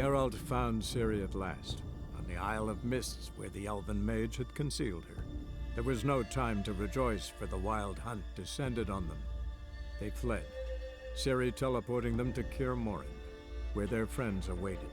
Herald found Ciri at last, on the Isle of Mists where the Elven mage had concealed her. There was no time to rejoice, for the wild hunt descended on them. They fled, Ciri teleporting them to Kaer Morhen, where their friends awaited.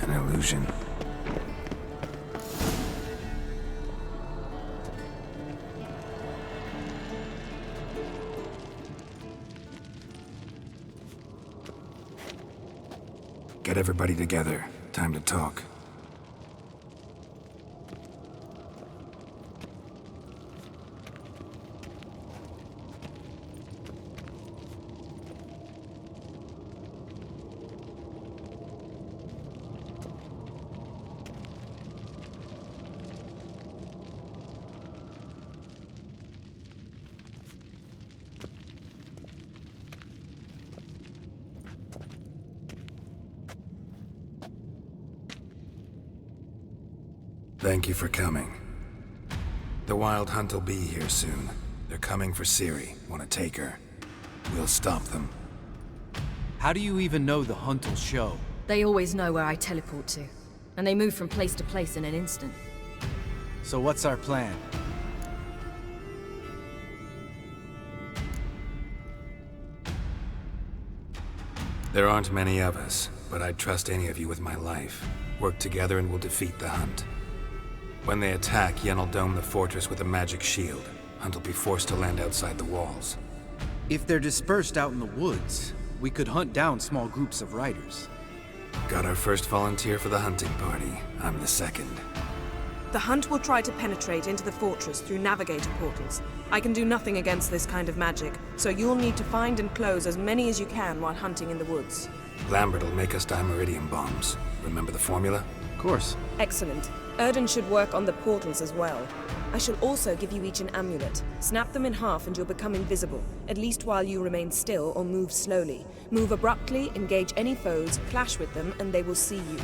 Illusion. Get everybody together. Time to talk. Thank you for coming. The Wild Hunt will be here soon. They're coming for Ciri. Want to take her? We'll stop them. How do you even know the hunt will show? They always know where I teleport to, and they move from place to place in an instant. So what's our plan? There aren't many of us, but I'd trust any of you with my life. Work together and we'll defeat the Hunt. When they attack, Yen will dome the fortress with a magic shield. Hunt will be forced to land outside the walls. If they're dispersed out in the woods, we could hunt down small groups of riders. Got our first volunteer for the hunting party. I'm the second. The Hunt will try to penetrate into the fortress through navigator portals. I can do nothing against this kind of magic, so you'll need to find and close as many as you can while hunting in the woods. Lambert will make us dimeridium bombs. Remember the formula? Of course. Excellent. Erden should work on the portals as well. I shall also give you each an amulet. Snap them in half and you'll become invisible, at least while you remain still or move slowly. Move abruptly, engage any foes, clash with them, and they will see you.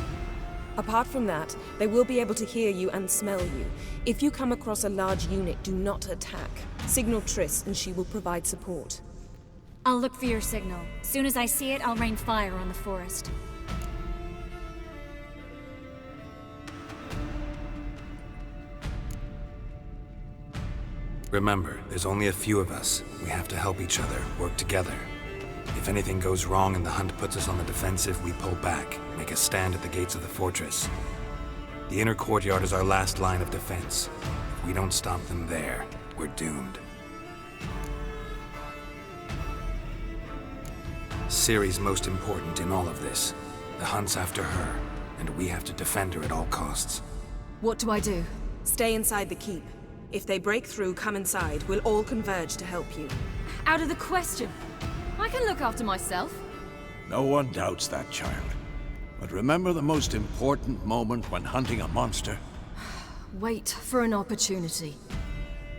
Apart from that, they will be able to hear you and smell you. If you come across a large unit, do not attack. Signal Triss and she will provide support. I'll look for your signal. Soon as I see it, I'll rain fire on the forest. Remember, there's only a few of us. We have to help each other, work together. If anything goes wrong and the hunt puts us on the defensive, we pull back, make a stand at the gates of the fortress. The inner courtyard is our last line of defense. If we don't stop them there, we're doomed. Ciri's most important in all of this. The hunt's after her, and we have to defend her at all costs. What do I do? Stay inside the keep. If they break through, come inside. We'll all converge to help you. Out of the question. I can look after myself. No one doubts that, child. But remember the most important moment when hunting a monster? Wait for an opportunity.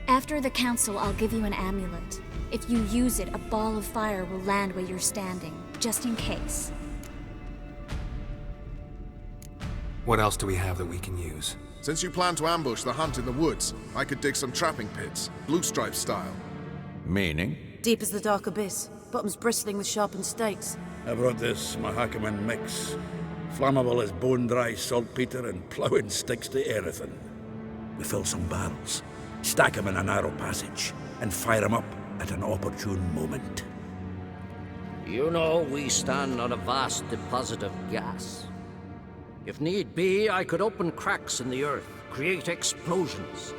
After the council, I'll give you an amulet. If you use it, a ball of fire will land where you're standing, just in case. What else do we have that we can use? Since you plan to ambush the hunt in the woods, I could dig some trapping pits, blue stripe style. Meaning? Deep as the dark abyss, bottoms bristling with sharpened stakes. I brought this Mahakaman mix. Flammable as bone-dry saltpeter and ploughing sticks to anything. We fill some barrels, stack them in a narrow passage, and fire them up at an opportune moment. You know, we stand on a vast deposit of gas. If need be, I could open cracks in the earth, create explosions.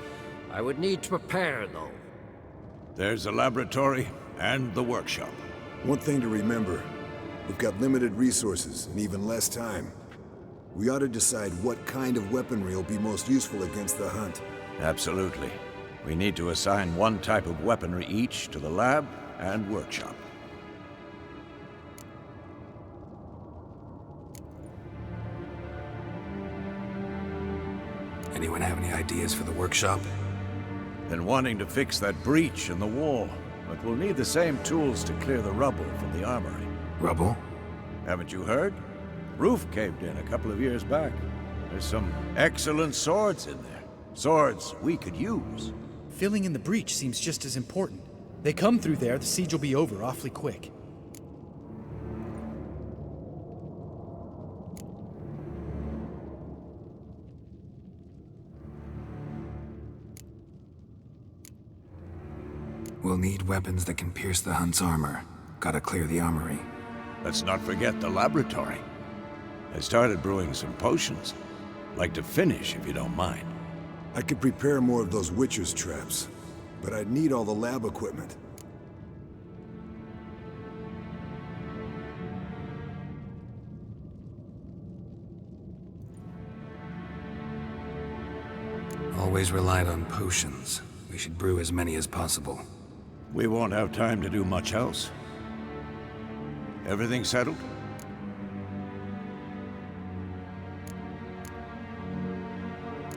I would need to prepare, though. There's the laboratory and the workshop. One thing to remember, we've got limited resources and even less time. We ought to decide what kind of weaponry will be most useful against the hunt. Absolutely. We need to assign one type of weaponry each to the lab and workshop. Anyone have any ideas for the workshop? Been wanting to fix that breach in the wall, but we'll need the same tools to clear the rubble from the armory. Rubble? Haven't you heard? Roof caved in a couple of years back. There's some excellent swords in there. Swords we could use. Filling in the breach seems just as important. They come through there, the siege will be over awfully quick. We'll need weapons that can pierce the hunt's armor. Gotta clear the armory. Let's not forget the laboratory. I started brewing some potions. Like to finish, if you don't mind. I could prepare more of those Witcher's traps, but I'd need all the lab equipment. Always relied on potions. We should brew as many as possible. We won't have time to do much else. Everything settled?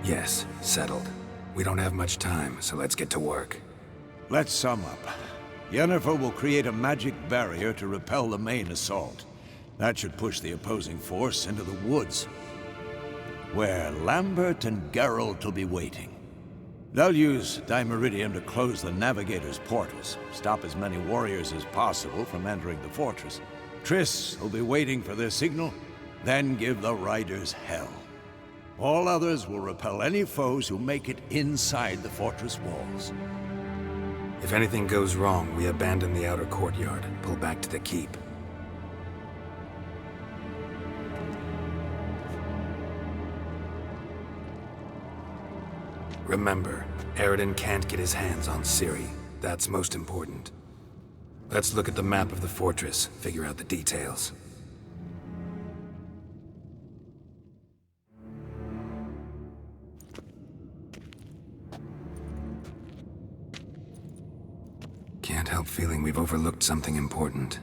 Yes, settled. We don't have much time, so let's get to work. Let's sum up. Yennefer will create a magic barrier to repel the main assault. That should push the opposing force into the woods, where Lambert and Geralt will be waiting. They'll use Dimeridium to close the Navigator's portals, stop as many warriors as possible from entering the fortress. Triss will be waiting for their signal, then give the riders hell. All others will repel any foes who make it inside the fortress walls. If anything goes wrong, we abandon the outer courtyard, pull back to the keep. Remember, Aridin can't get his hands on Ciri. That's most important. Let's look at the map of the fortress, figure out the details. Can't help feeling we've overlooked something important.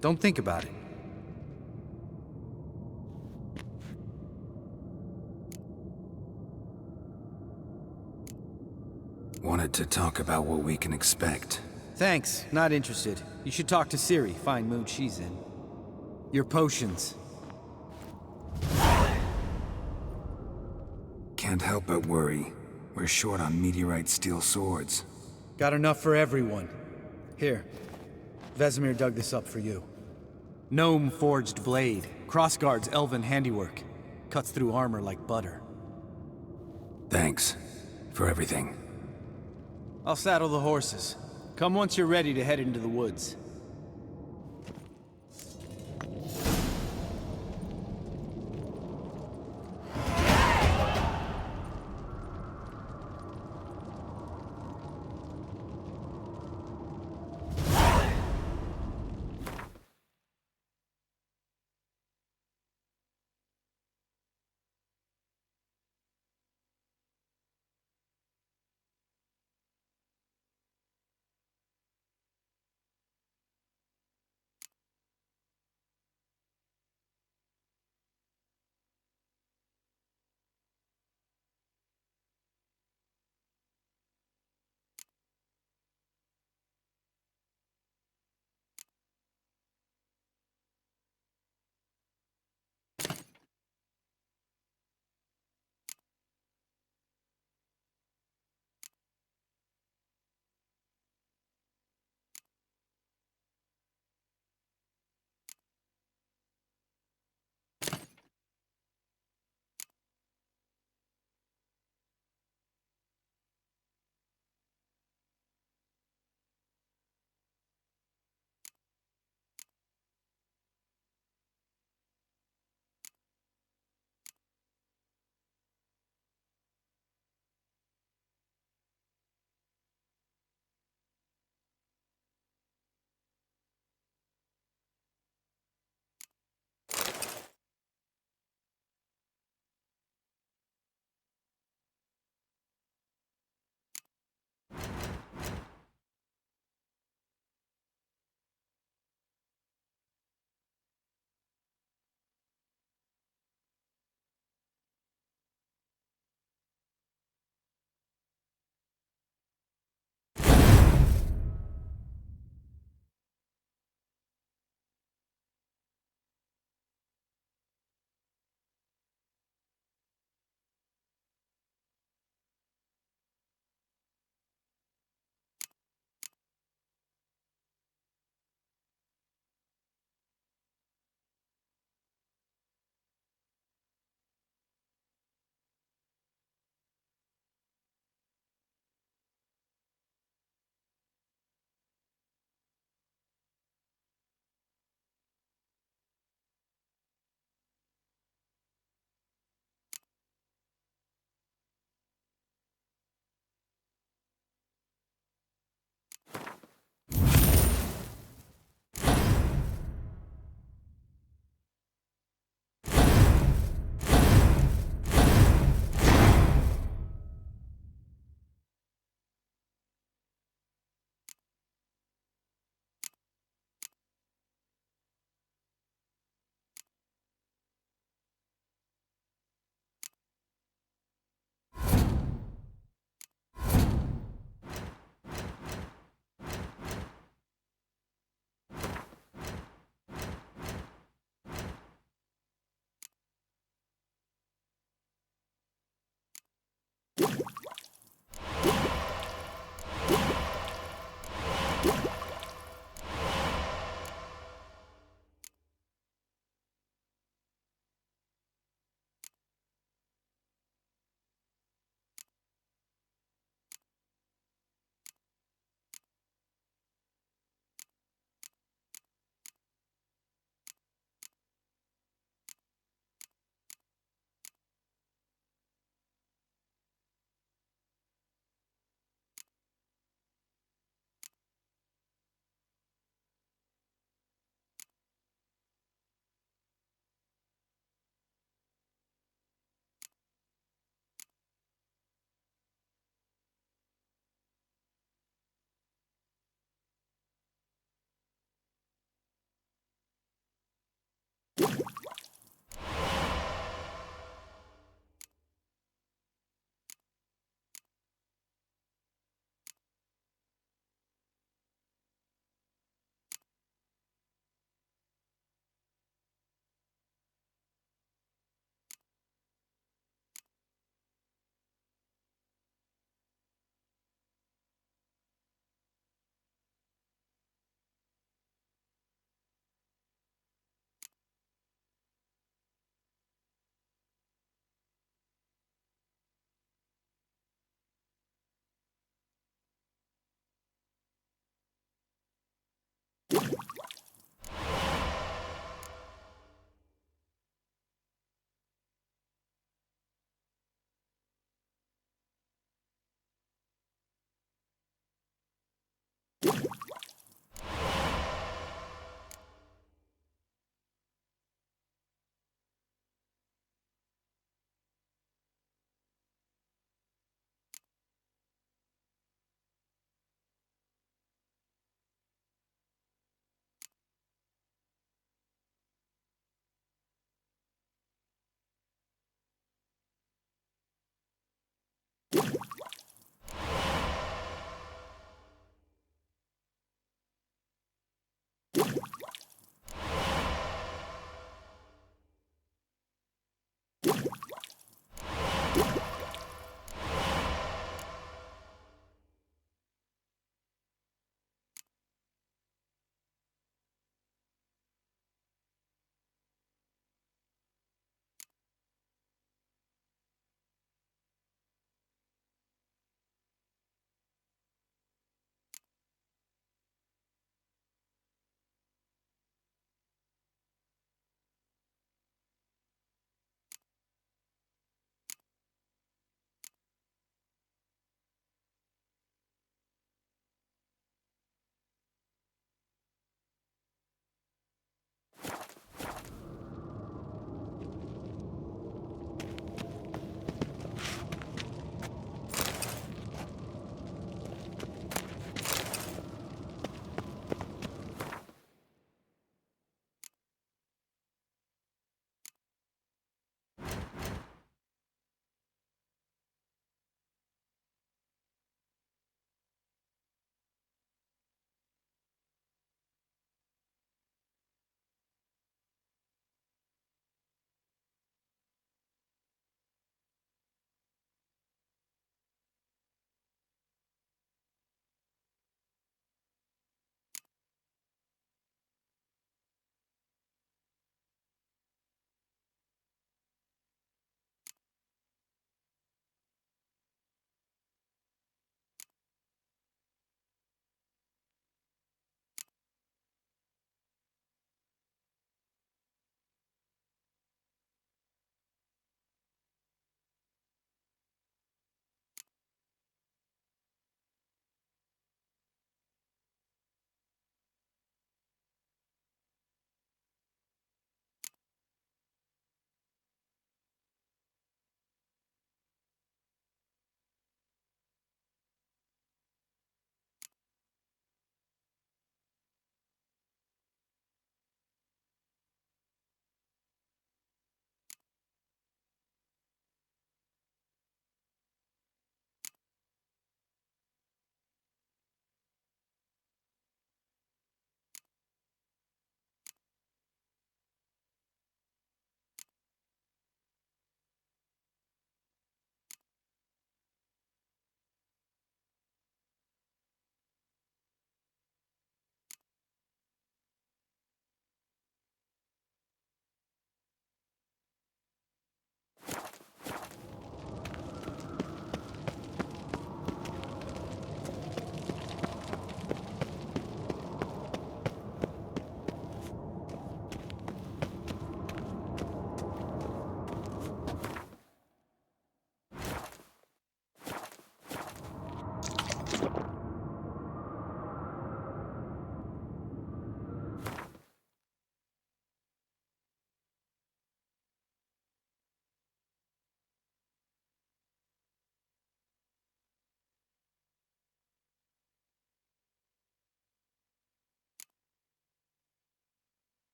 Don't think about it. Wanted to talk about what we can expect. Thanks, not interested. You should talk to Ciri, fine mood she's in. Your potions. Can't help but worry. We're short on meteorite steel swords. Got enough for everyone. Here. Vesemir dug this up for you. Gnome-forged blade. Crossguard's elven handiwork. Cuts through armor like butter. Thanks. For everything. I'll saddle the horses. Come once you're ready to head into the woods.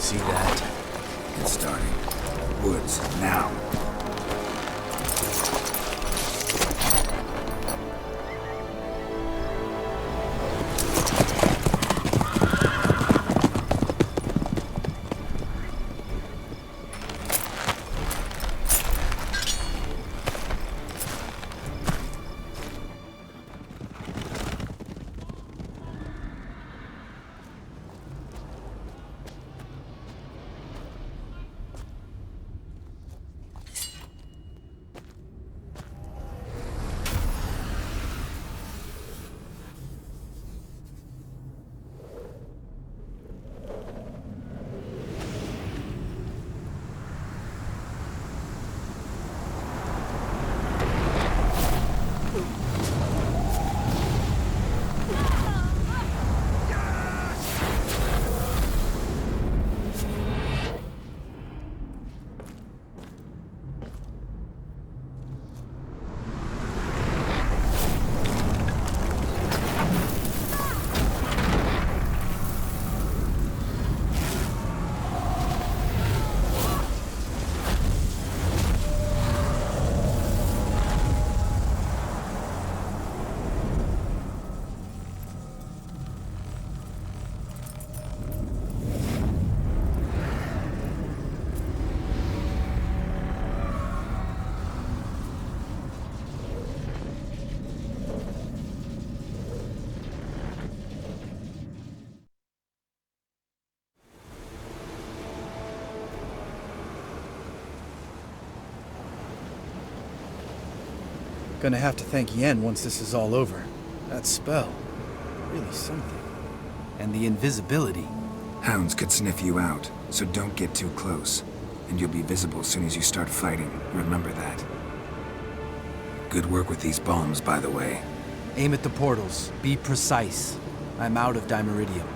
See that? It's starting. Woods, now. Gonna have to thank Yen once this is all over. That spell, really something. And the invisibility. Hounds could sniff you out, so don't get too close. And you'll be visible as soon as you start fighting. Remember that. Good work with these bombs, by the way. Aim at the portals. Be precise. I'm out of dimeridium.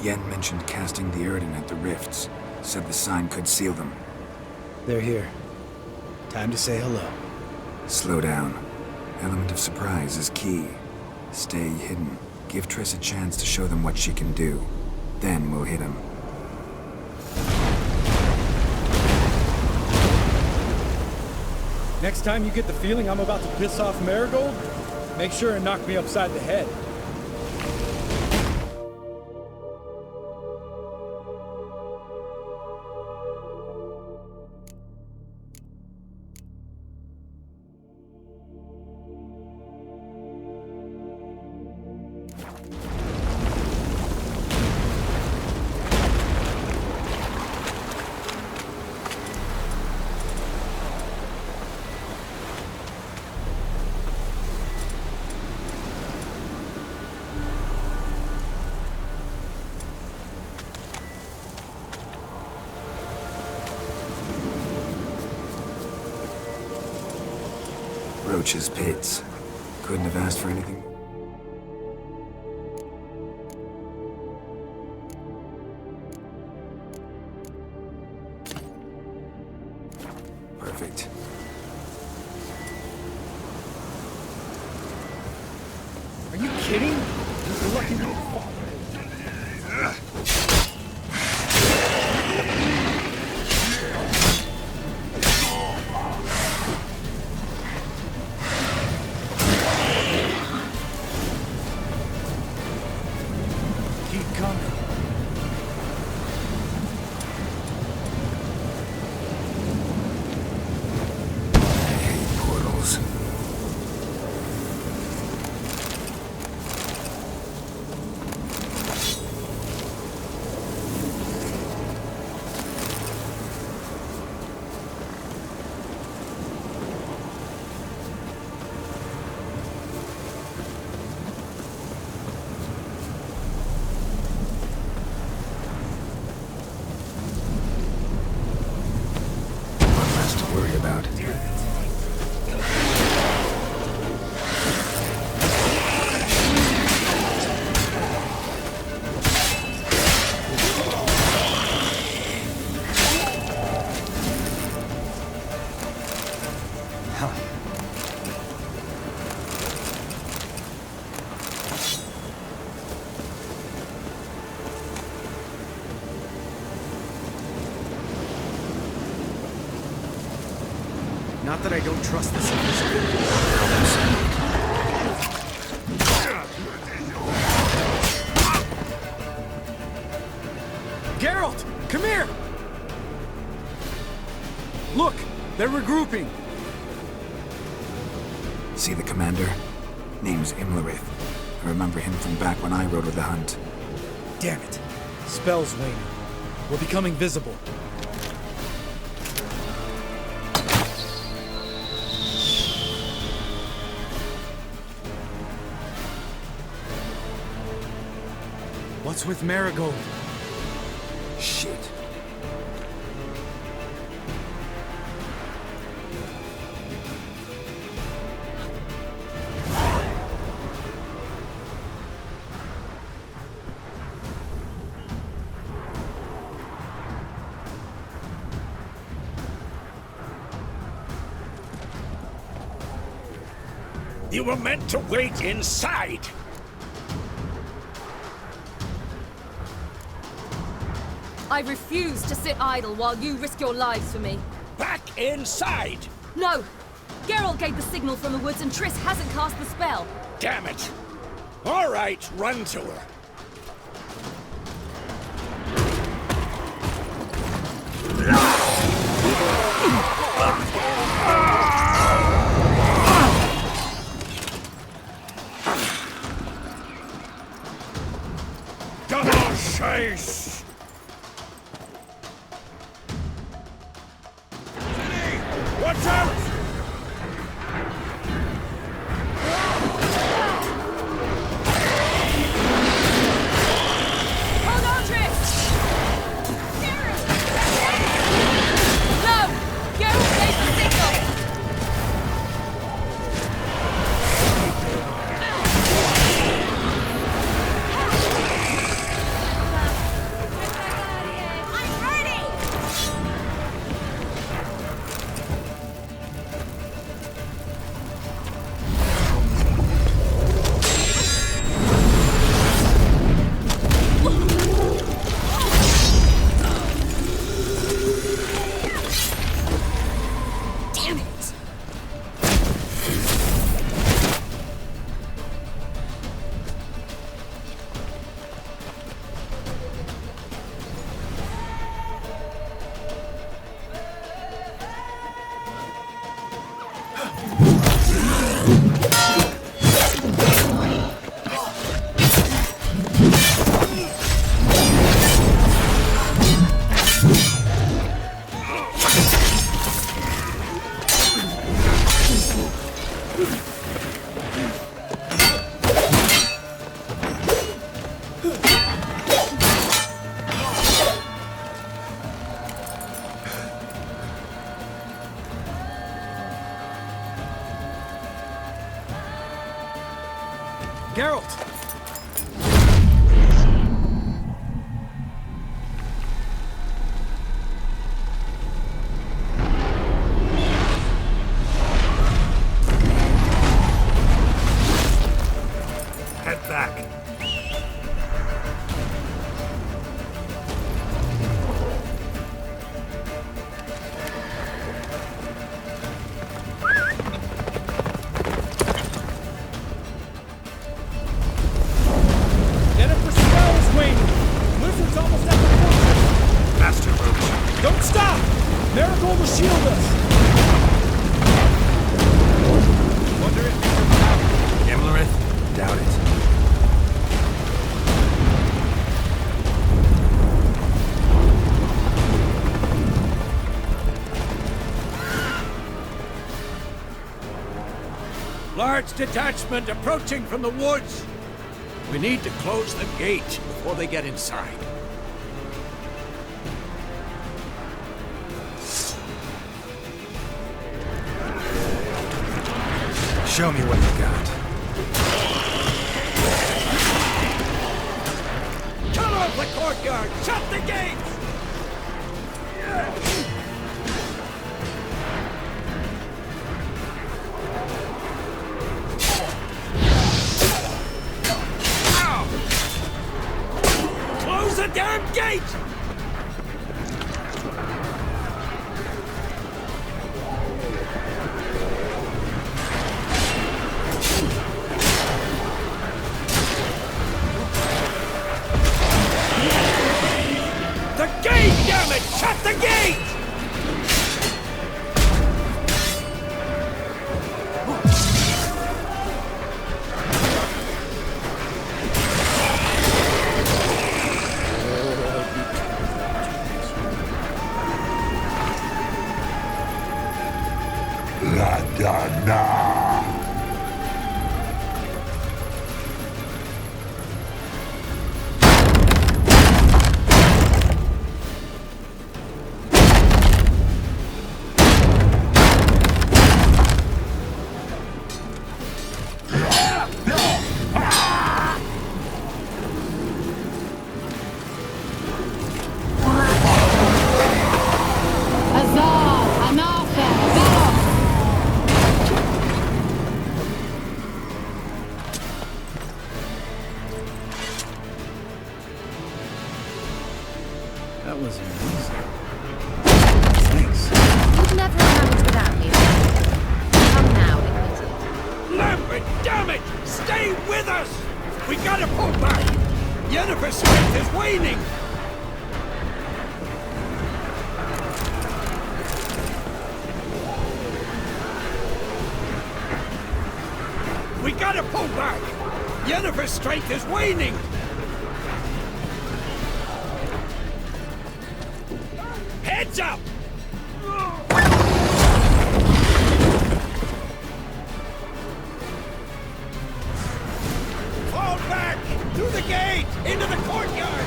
Yen mentioned casting the Erdin at the rifts. Said the sign could seal them. They're here. Time to say hello. Slow down. Element of surprise is key. Stay hidden. Give Triss a chance to show them what she can do. Then we'll hit him. Next time you get the feeling I'm about to piss off Marigold, make sure and knock me upside the head. Roach's pits. Couldn't have asked for anything. Perfect. Are you kidding? You're lucky to fall. about. Not that I don't trust this official. Geralt! Come here! Look! They're regrouping! See the commander? Name's Imlerith. I remember him from back when I rode with the Hunt. Damn it. Spell's waning. We're becoming visible. What's with Marigold? Shit. You were meant to wait inside! I refuse to sit idle while you risk your lives for me. Back inside! No! Geralt gave the signal from the woods and Triss hasn't cast the spell. Damn it! All right, run to her. Double chase! Watch out! Hold on, Triss! No! Geralt gave the signal! I'm ready! Damn it! Geralt! Head back. Get it for spells, Wayne! Blizzard's almost at the fortress! Faster, Roach. Don't stop! Marigold will shield us! Wonder if they can Imlerith? Doubt it. Large detachment approaching from the woods. We need to close the gate before they get inside. Show me what you got. Cut off the courtyard! Shut the gates! Close the damn gate! The gate, damn it! Shut the gate! That was amazing. Thanks. You'd never manage without me. Come now, admit it. Lambert, damn it! Stay with us! We gotta pull back! Yennefer's strength is waning! We gotta pull back! Yennefer's strength is waning! Heads up! Fall back! Through the gate! Into the courtyard!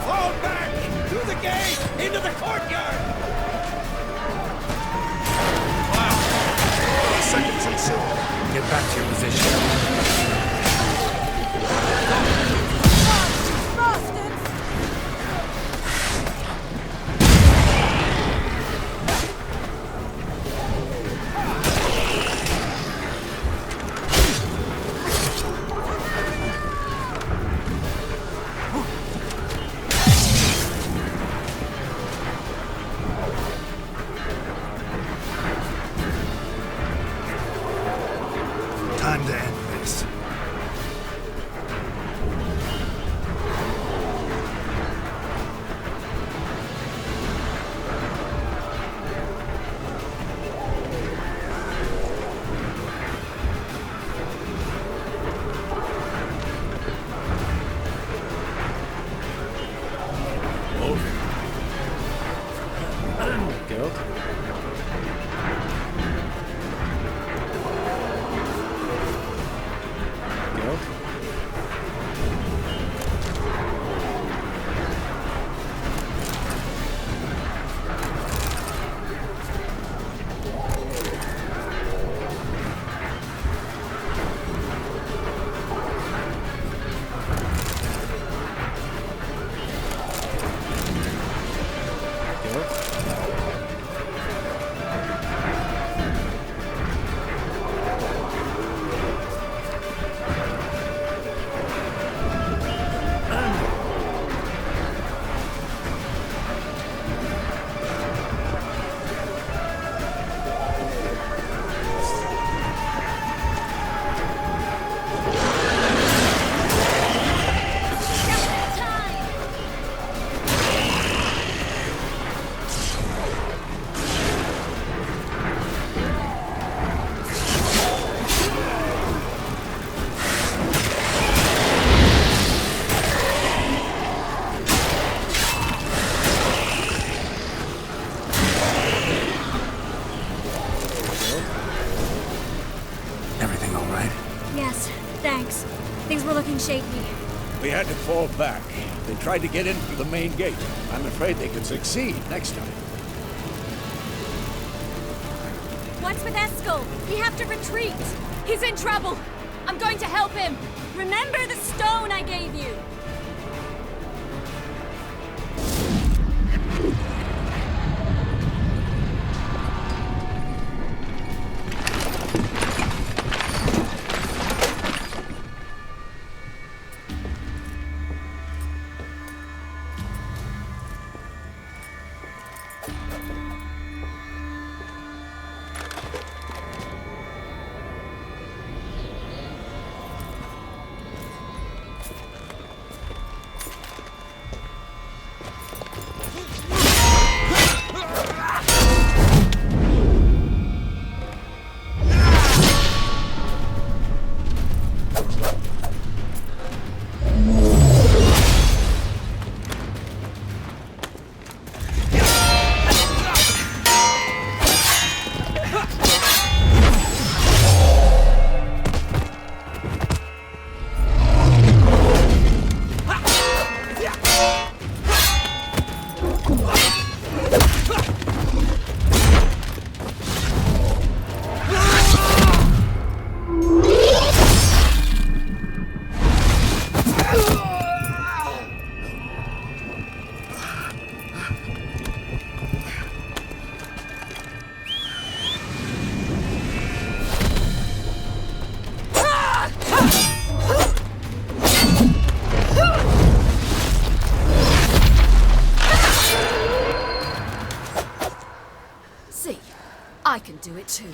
Fall back! Through the gate! Into the courtyard! Wow! Seconds and so. Get back to your position. Time to end this. Guild? Guild? Guild? were looking shaky. We had to fall back. They tried to get in through the main gate. I'm afraid they could succeed next time. What's with Eskel? We have to retreat. He's in trouble. I'm going to help him. Remember the stone I gave you. I can do it too.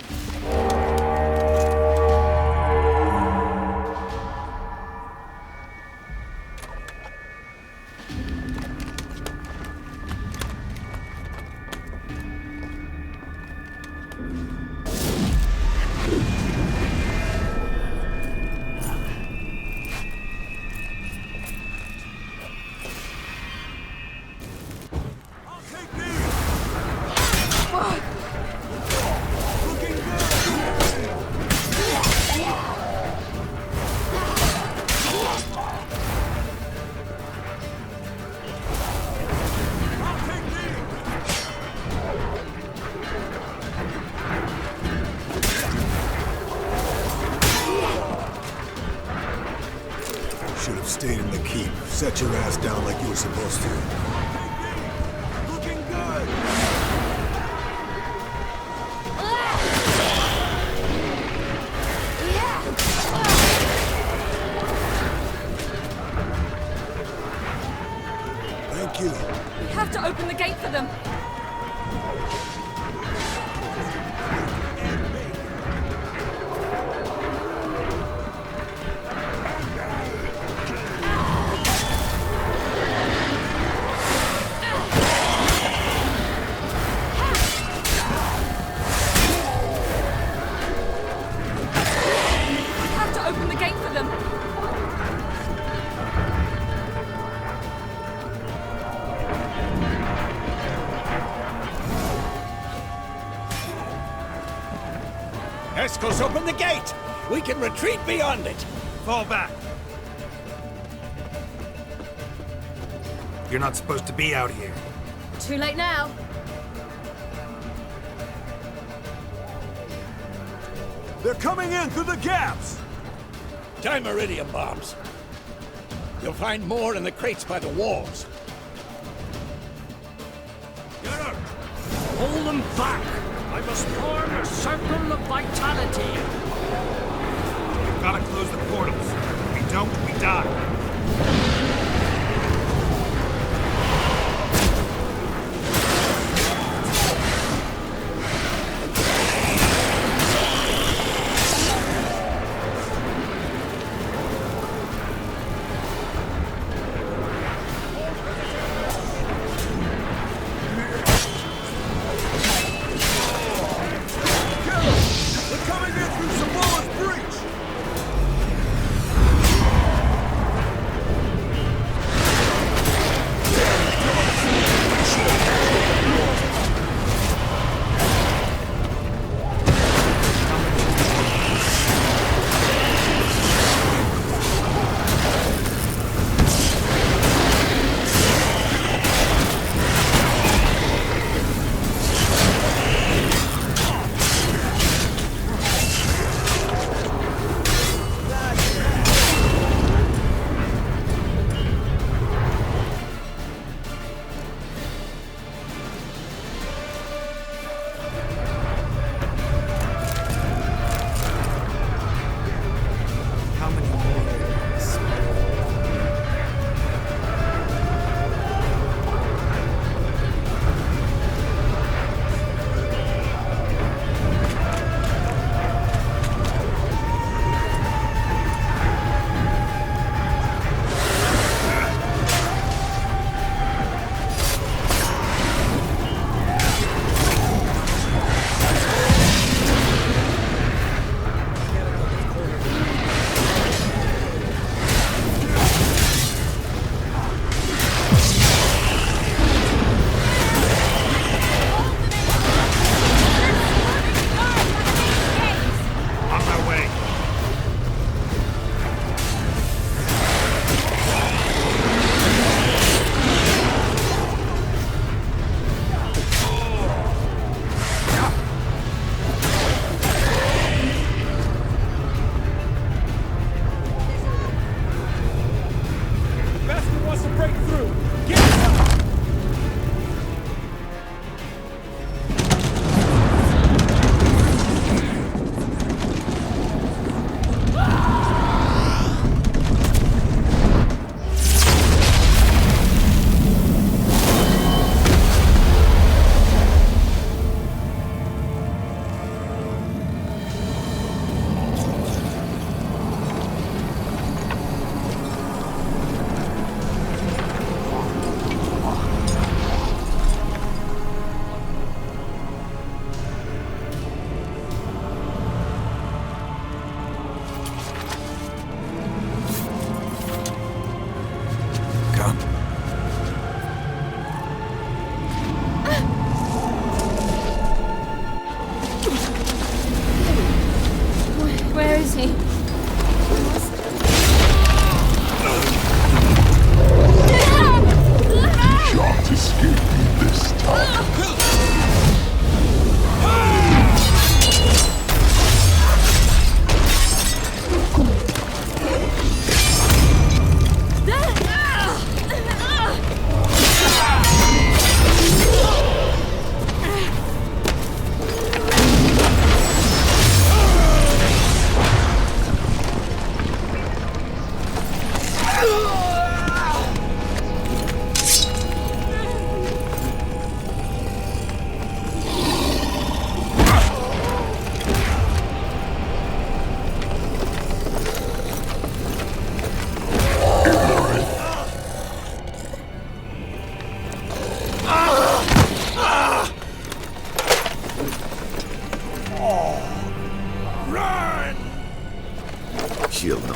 Should have stayed in the keep. Set your ass down like you were supposed to. Looking good! Thank you. We have to open the gate for them. Eskel's open the gate! We can retreat beyond it! Fall back. You're not supposed to be out here. Too late now. They're coming in through the gaps! Time iridium bombs. You'll find more in the crates by the walls. Get up! Hold them back! I must form a circle of vitality. We've got to close the portals. If we don't, we die.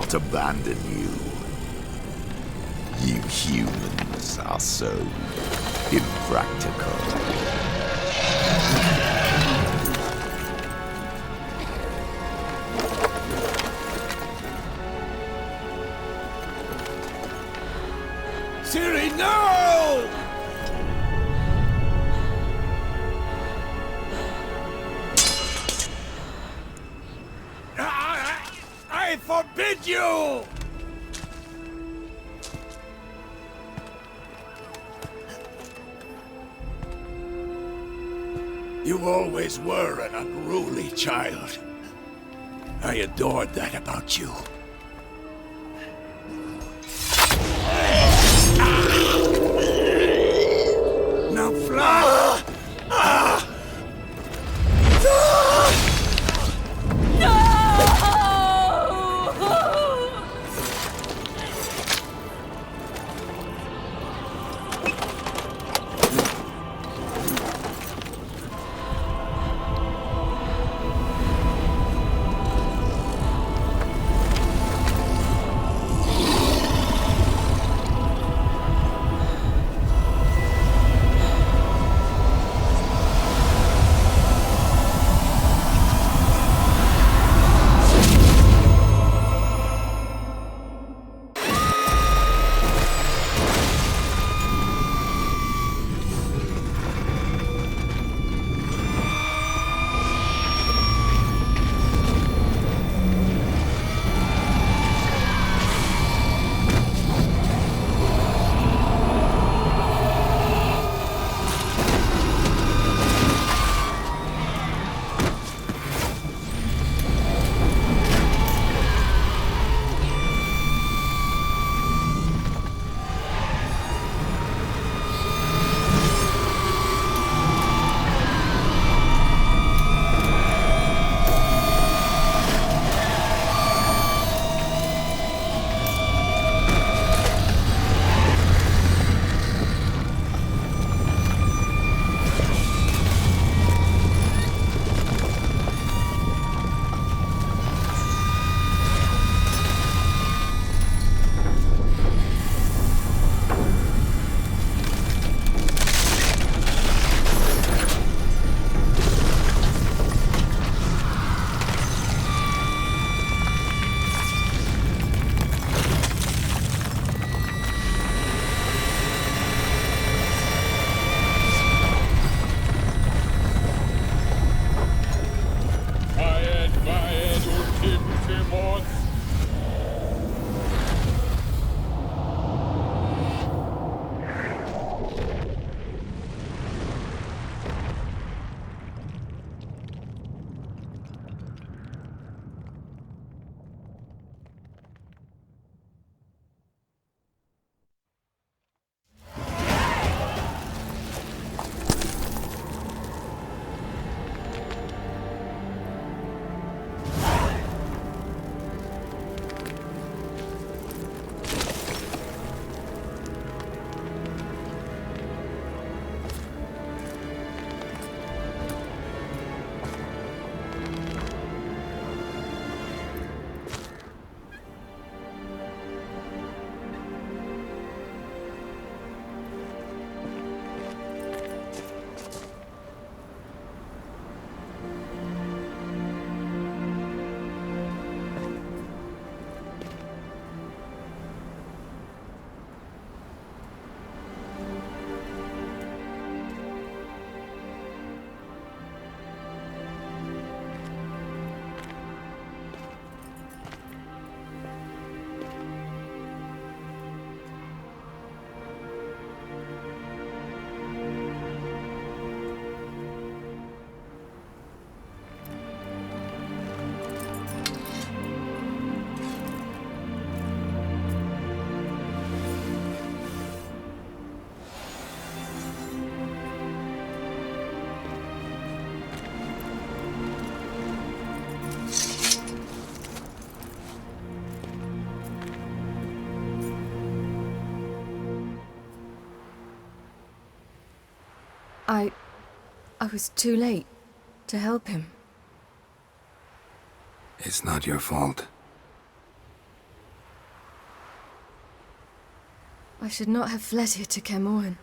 not abandon you. You humans are so impractical. Siri, no! I forbid you! You always were an unruly child. I adored that about you. Now fly! I was too late to help him. It's not your fault. I should not have fled here to Kermoren.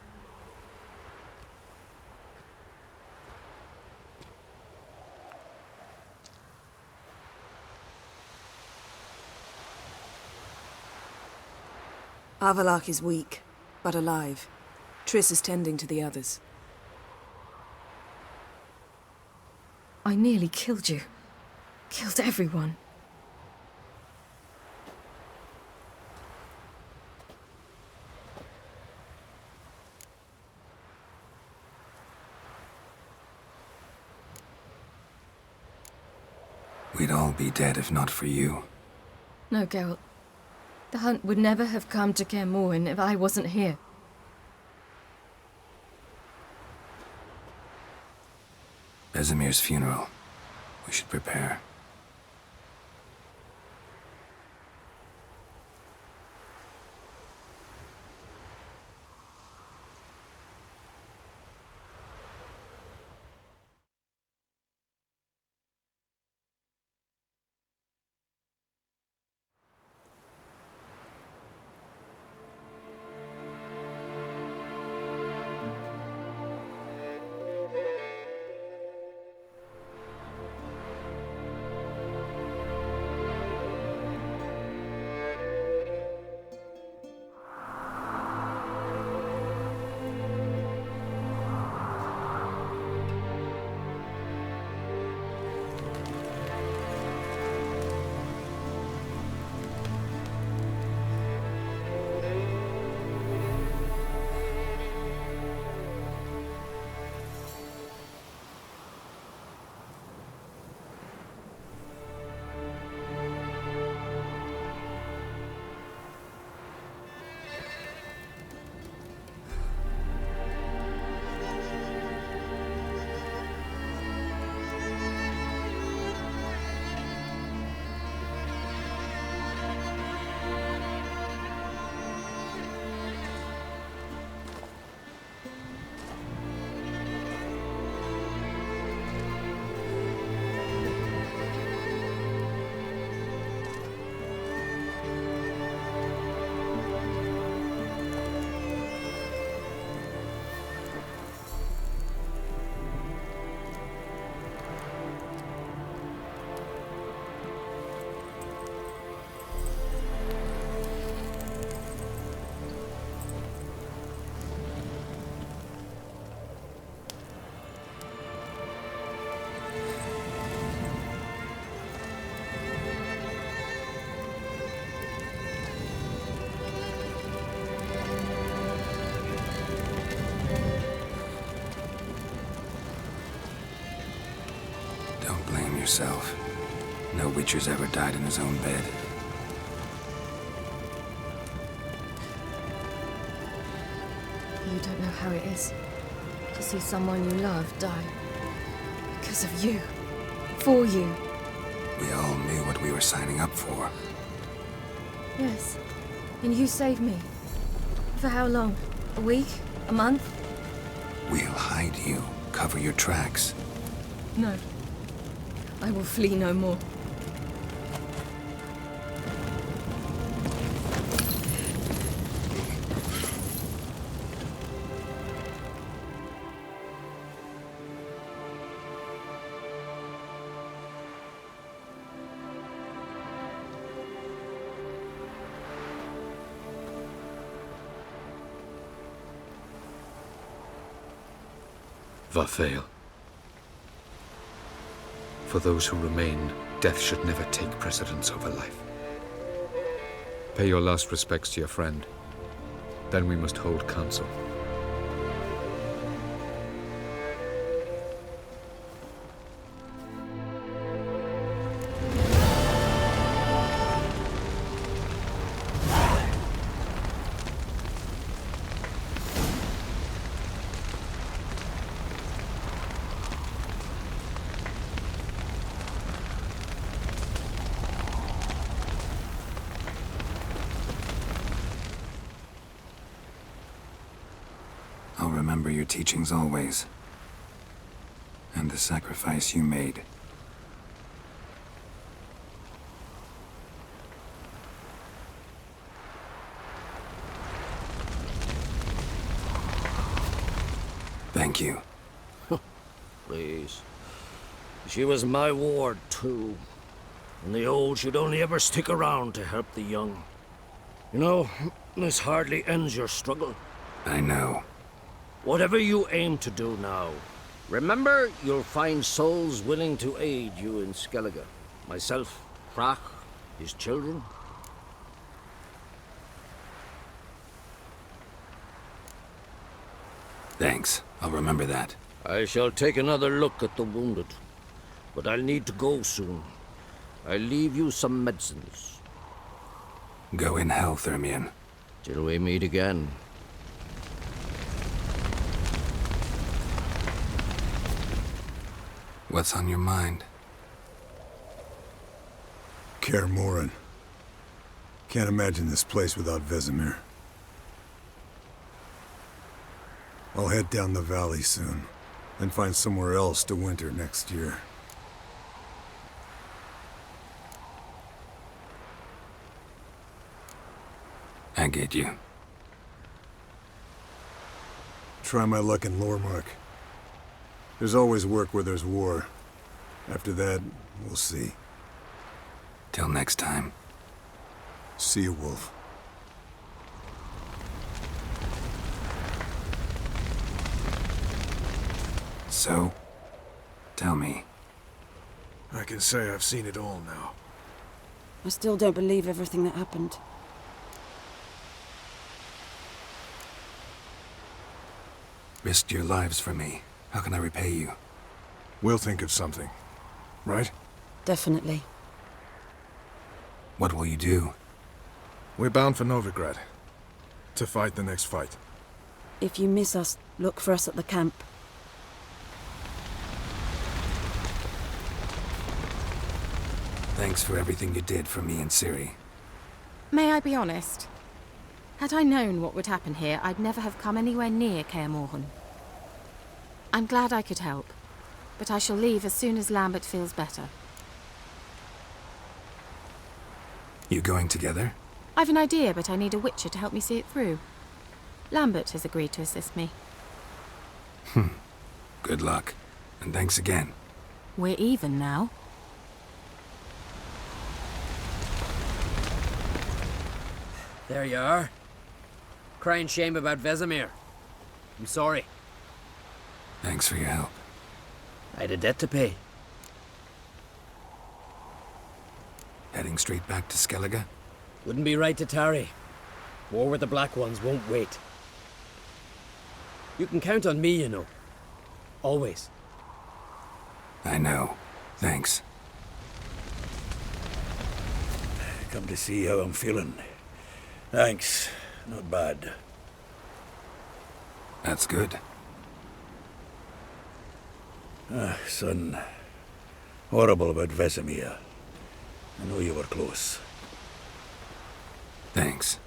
Avalak is weak, but alive. Triss is tending to the others. I nearly killed you. Killed everyone. We'd all be dead if not for you. No, Geralt. The hunt would never have come to Kermoren if I wasn't here. Vesemir's funeral. We should prepare. Yourself. No Witcher's ever died in his own bed. You don't know how it is to see someone you love die. Because of you. For you. We all knew what we were signing up for. Yes. And you saved me. For how long? A week? A month? We'll hide you. Cover your tracks. No. I will flee no more. Varthael. For those who remain, death should never take precedence over life. Pay your last respects to your friend. Then we must hold council. I'll remember your teachings always. And the sacrifice you made. Thank you. Please. She was my ward, too. And the old should only ever stick around to help the young. You know, this hardly ends your struggle. I know. Whatever you aim to do now, remember you'll find souls willing to aid you in Skellige. Myself, Frach, his children. Thanks. I'll remember that. I shall take another look at the wounded. But I'll need to go soon. I'll leave you some medicines. Go in health, Ermion. Till we meet again. What's on your mind? Kaer Morhen. Can't imagine this place without Vesemir. I'll head down the valley soon, and find somewhere else to winter next year. I get you. Try my luck in Lormark. There's always work where there's war. After that, we'll see. Till next time. See you, Wolf. So, tell me. I can say I've seen it all now. I still don't believe everything that happened. Risked your lives for me. How can I repay you? We'll think of something. Right? Definitely. What will you do? We're bound for Novigrad. To fight the next fight. If you miss us, look for us at the camp. Thanks for everything you did for me and Ciri. May I be honest? Had I known what would happen here, I'd never have come anywhere near Kaer Morhen. I'm glad I could help, but I shall leave as soon as Lambert feels better. You going together? I've an idea, but I need a witcher to help me see it through. Lambert has agreed to assist me. Good luck, and thanks again. We're even now. There you are. Crying shame about Vesemir. I'm sorry. Thanks for your help. I had a debt to pay. Heading straight back to Skellige? Wouldn't be right to tarry. War with the Black Ones won't wait. You can count on me, you know. Always. I know. Thanks. Come to see how I'm feeling. Thanks. Not bad. That's good. Son. Horrible about Vesemir. I know you were close. Thanks.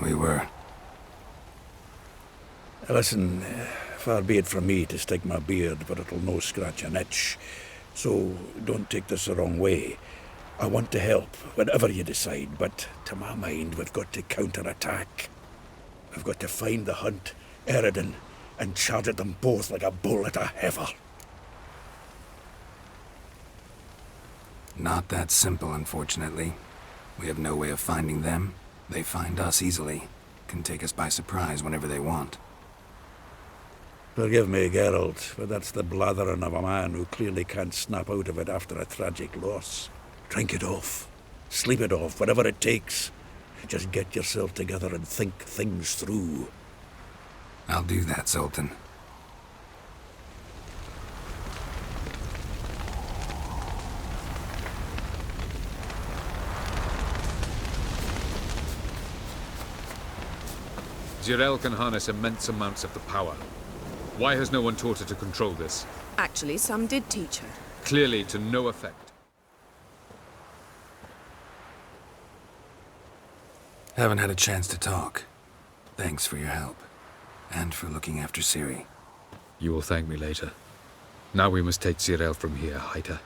We were. Listen, far be it from me to stick my beard, but it'll no scratch an itch. So don't take this the wrong way. I want to help, whatever you decide, but to my mind, we've got to counterattack. We've got to find the Hunt, Eredin, and charge at them both like a bull at a heifer. Not that simple, unfortunately. We have no way of finding them. They find us easily. Can take us by surprise whenever they want. Forgive me, Geralt, but that's the blathering of a man who clearly can't snap out of it after a tragic loss. Drink it off. Sleep it off, whatever it takes. Just get yourself together and think things through. I'll do that, Sultan. Zirael can harness immense amounts of the power. Why has no one taught her to control this? Actually, some did teach her. Clearly to no effect. Haven't had a chance to talk. Thanks for your help. And for looking after Ciri. You will thank me later. Now we must take Zirael from here, hide her,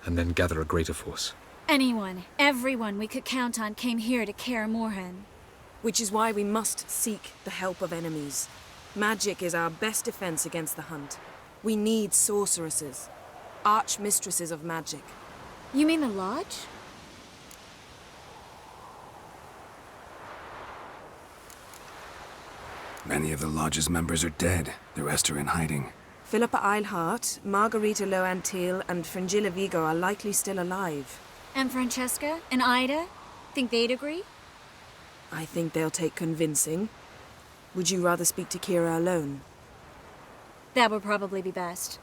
and then gather a greater force. Anyone, everyone we could count on came here to Kaer Morhen. Which is why we must seek the help of enemies. Magic is our best defense against the hunt. We need sorceresses. Archmistresses of magic. You mean the Lodge? Many of the Lodge's members are dead. The rest are in hiding. Philippa Eilhart, Margarita Loantil, and Fringilla Vigo are likely still alive. And Francesca? And Ida? Think they'd agree? I think they'll take convincing. Would you rather speak to Kira alone? That would probably be best.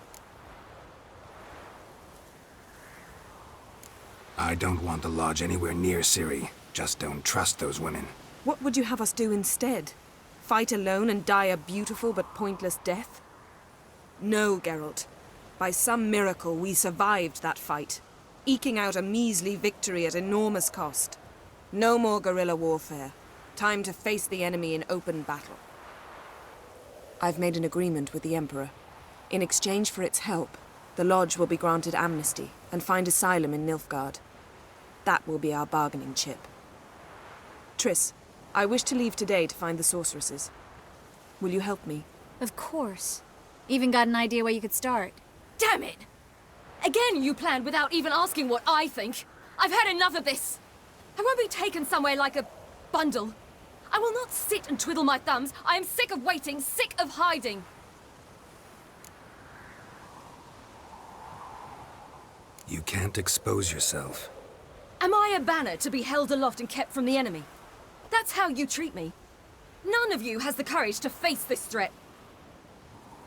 I don't want the Lodge anywhere near Ciri. Just don't trust those women. What would you have us do instead? Fight alone and die a beautiful but pointless death? No, Geralt. By some miracle, we survived that fight, eking out a measly victory at enormous cost. No more guerrilla warfare. Time to face the enemy in open battle. I've made an agreement with the Emperor. In exchange for its help, the Lodge will be granted amnesty and find asylum in Nilfgaard. That will be our bargaining chip. Triss, I wish to leave today to find the sorceresses. Will you help me? Of course. Even got an idea where you could start. Damn it! Again you planned without even asking what I think. I've had enough of this. I won't be taken somewhere like a bundle. I will not sit and twiddle my thumbs. I am sick of waiting, sick of hiding. You can't expose yourself. Am I a banner to be held aloft and kept from the enemy? That's how you treat me. None of you has the courage to face this threat.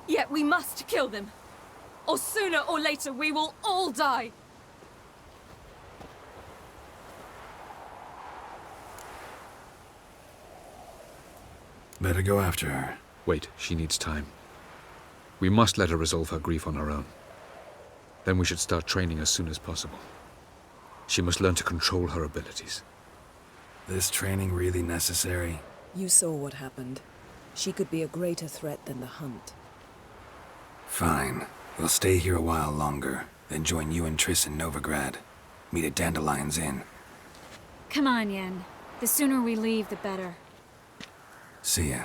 Yet we must kill them. Or sooner or later we will all die. Better go after her. Wait, she needs time. We must let her resolve her grief on her own. Then we should start training as soon as possible. She must learn to control her abilities. This training really necessary? You saw what happened. She could be a greater threat than the hunt. Fine. We'll stay here a while longer, then join you and Triss in Novigrad. Meet at Dandelion's Inn. Come on, Yen. The sooner we leave, the better. See ya.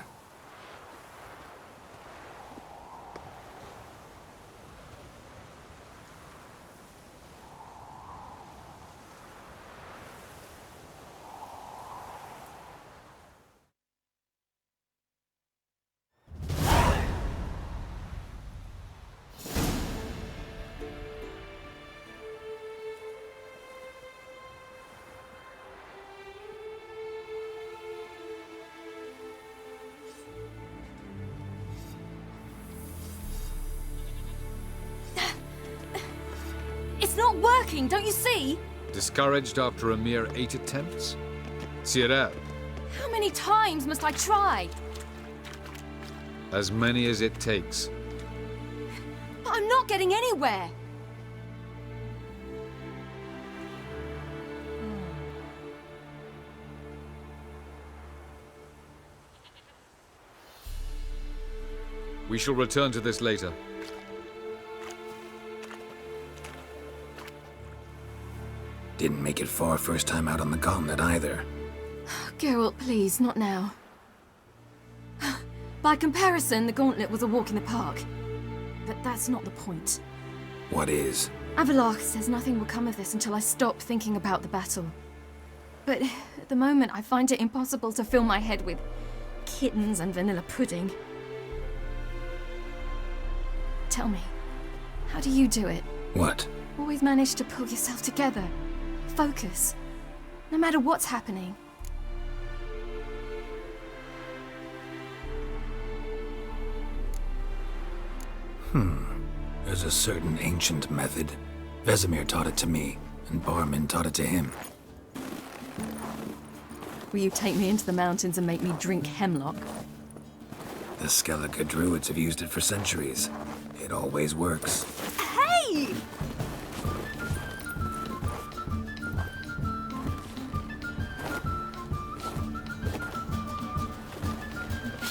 It's not working, don't you see? Discouraged after a mere 8 attempts? Cyril. How many times must I try? As many as it takes. But I'm not getting anywhere. We shall return to this later. Didn't make it far first time out on the gauntlet either. Geralt, please, not now. By comparison, the gauntlet was a walk in the park. But that's not the point. What is? Avallac'h says nothing will come of this until I stop thinking about the battle. But at the moment, I find it impossible to fill my head with kittens and vanilla pudding. Tell me, how do you do it? What? Always manage to pull yourself together. Focus. No matter what's happening. There's a certain ancient method. Vesemir taught it to me, and Barman taught it to him. Will you take me into the mountains and make me drink hemlock? The Skellige druids have used it for centuries. It always works. Hey!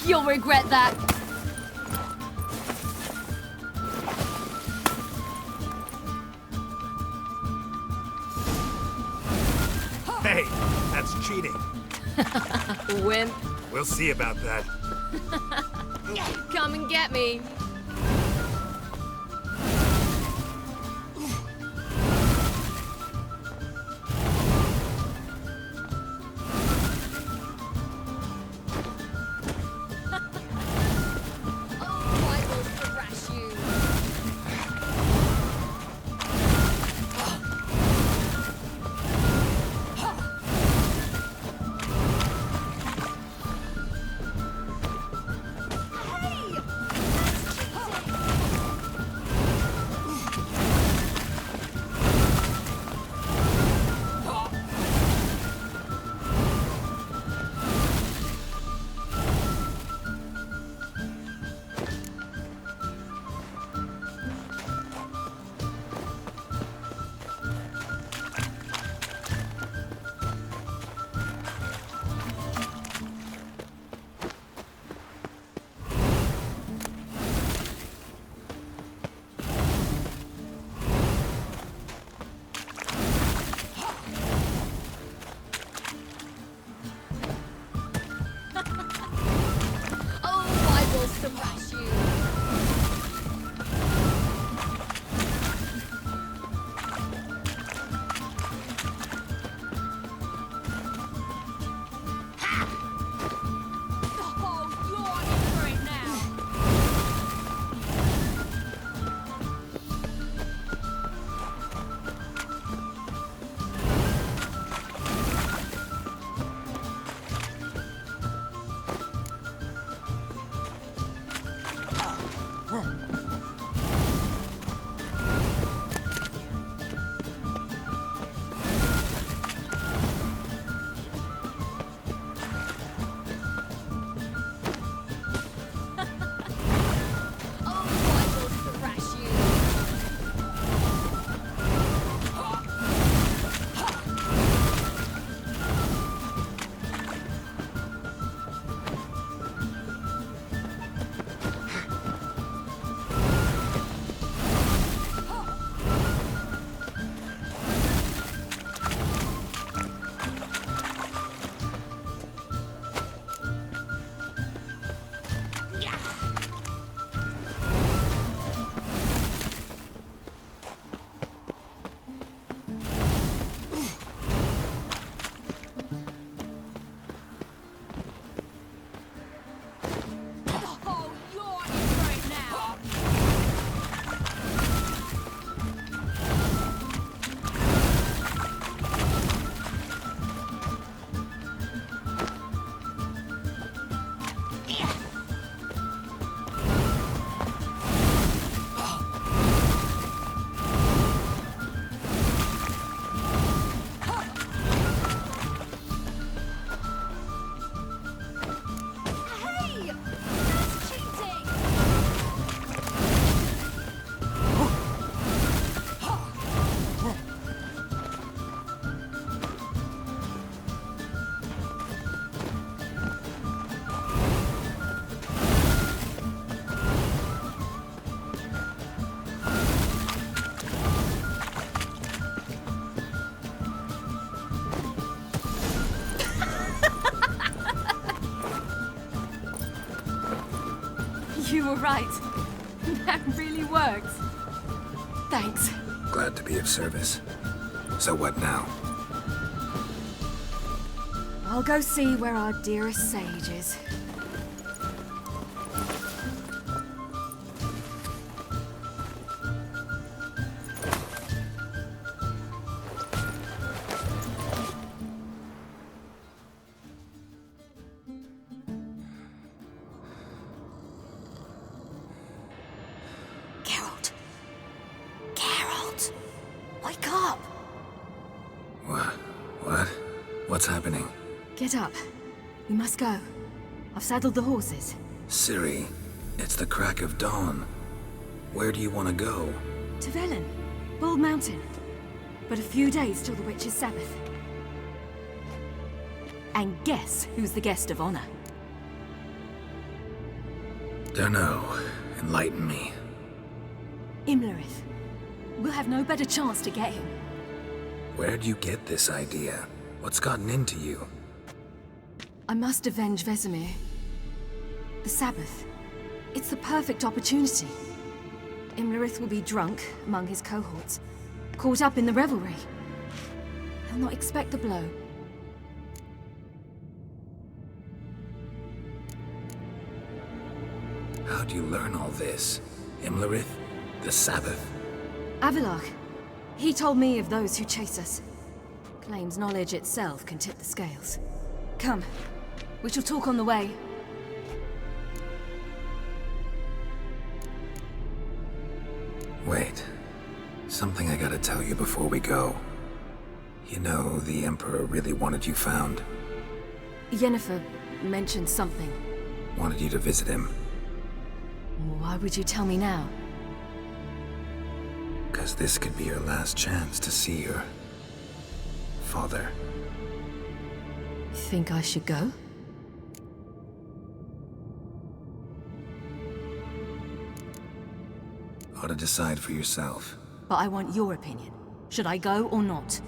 You'll regret that. Hey, that's cheating. Wimp. We'll see about that. Come and get me. You were right. That really worked. Thanks. Glad to be of service. So what now? I'll go see where our dearest sage is. What's happening? Get up. We must go. I've saddled the horses. Ciri, it's the crack of dawn. Where do you want to go? To Velen. Bald Mountain. But a few days till the Witch's Sabbath. And guess who's the guest of honor? Dunno. Enlighten me. Imlerith. We'll have no better chance to get him. Where'd you get this idea? What's gotten into you? I must avenge Vesemir. The Sabbath. It's the perfect opportunity. Imlerith will be drunk among his cohorts, caught up in the revelry. He'll not expect the blow. How'd you learn all this? Imlerith? The Sabbath? Avilark. He told me of those who chase us. Claims knowledge itself can tip the scales. Come, we shall talk on the way. Wait. Something I gotta tell you before we go. You know, the Emperor really wanted you found. Yennefer mentioned something. Wanted you to visit him. Why would you tell me now? 'Cause this could be your last chance to see your father. Think I should go? Ought to decide for yourself. But I want your opinion. Should I go or not?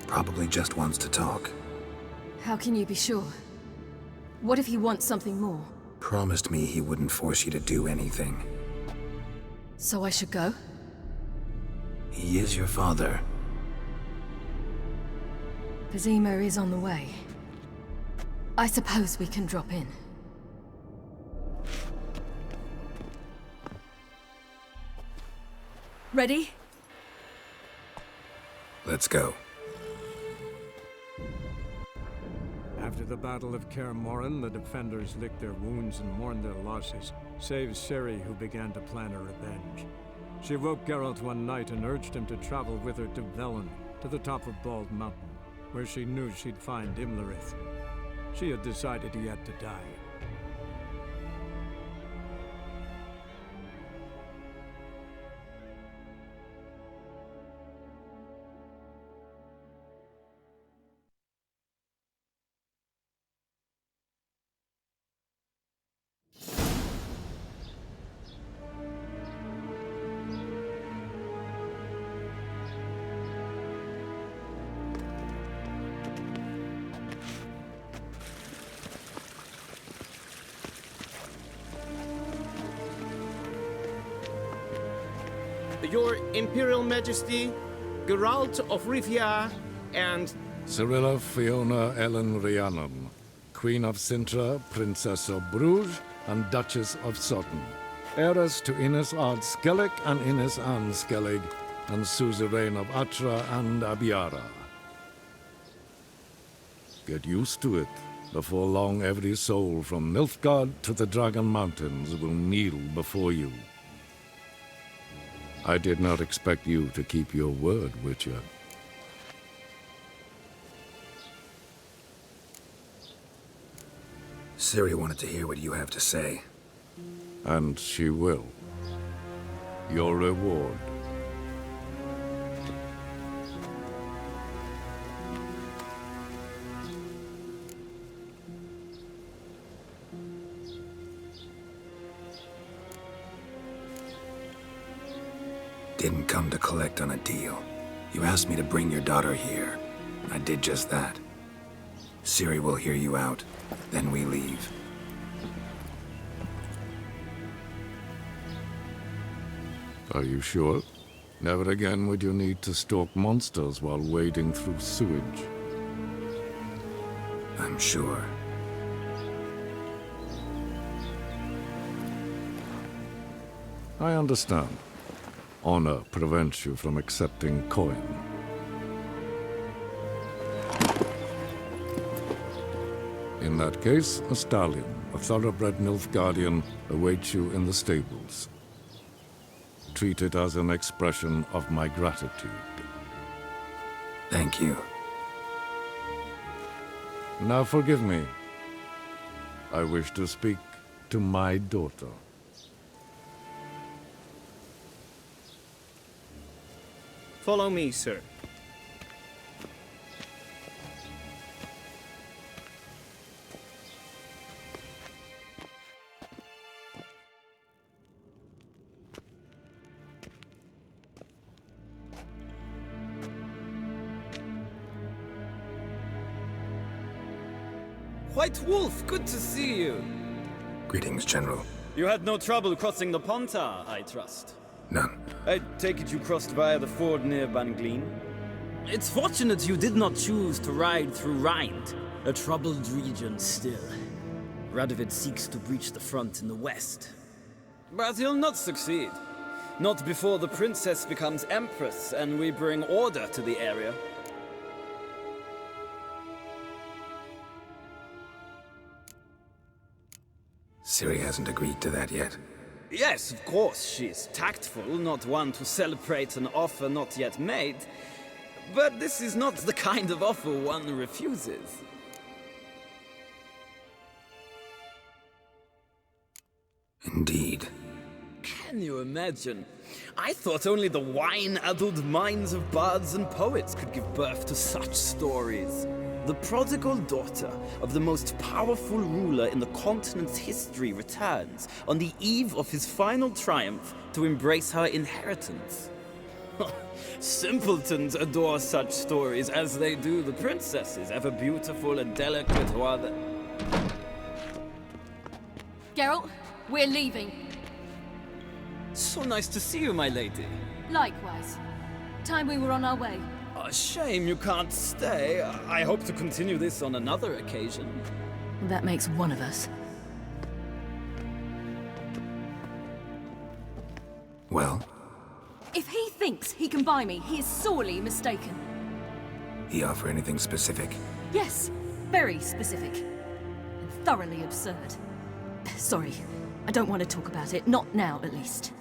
Probably just wants to talk. How can you be sure? What if he wants something more? Promised me he wouldn't force you to do anything. So I should go? He is your father. Vizima is on the way. I suppose we can drop in. Ready? Let's go. After the Battle of Kaer Morhen, the defenders licked their wounds and mourned their losses, save Ciri, who began to plan a revenge. She woke Geralt one night and urged him to travel with her to Velen, to the top of Bald Mountain, where she knew she'd find Imlerith. She had decided he had to die. Your Imperial Majesty, Geralt of Rivia, and... Cirilla Fiona Ellen Rhiannon, Queen of Sintra, Princess of Bruges, and Duchess of Sutton. Heiress to Innes Ard Skellig and Innes Anne Skellig, and suzerain of Atra and Abiara. Get used to it. Before long, every soul from Nilfgaard to the Dragon Mountains will kneel before you. I did not expect you to keep your word, Witcher. Ciri wanted to hear what you have to say. And she will. Your reward. Didn't come to collect on a deal. You asked me to bring your daughter here. I did just that. Ciri will hear you out. Then we leave. Are you sure? Never again would you need to stalk monsters while wading through sewage. I'm sure. I understand. Honor prevents you from accepting coin. In that case, a stallion, a thoroughbred Nilfgaardian, awaits you in the stables. Treat it as an expression of my gratitude. Thank you. Now forgive me. I wish to speak to my daughter. Follow me, sir. White Wolf, good to see you. Greetings, General. You had no trouble crossing the Ponta, I trust. None. I take it you crossed via the ford near Banglin? It's fortunate you did not choose to ride through Rind, a troubled region still. Radovid seeks to breach the front in the west. But he'll not succeed. Not before the princess becomes empress and we bring order to the area. Ciri hasn't agreed to that yet. Yes, of course, she's tactful, not one to celebrate an offer not yet made. But this is not the kind of offer one refuses. Indeed. Can you imagine? I thought only the wine-addled minds of bards and poets could give birth to such stories. The prodigal daughter of the most powerful ruler in the continent's history returns on the eve of his final triumph to embrace her inheritance. Simpletons adore such stories as they do the princesses, ever beautiful and delicate while the... Geralt, we're leaving. So nice to see you, my lady. Likewise. Time we were on our way. A shame you can't stay. I hope to continue this on another occasion. That makes one of us. Well? If he thinks he can buy me, he is sorely mistaken. He offer anything specific? Yes, very specific. And thoroughly absurd. Sorry, I don't want to talk about it. Not now, at least.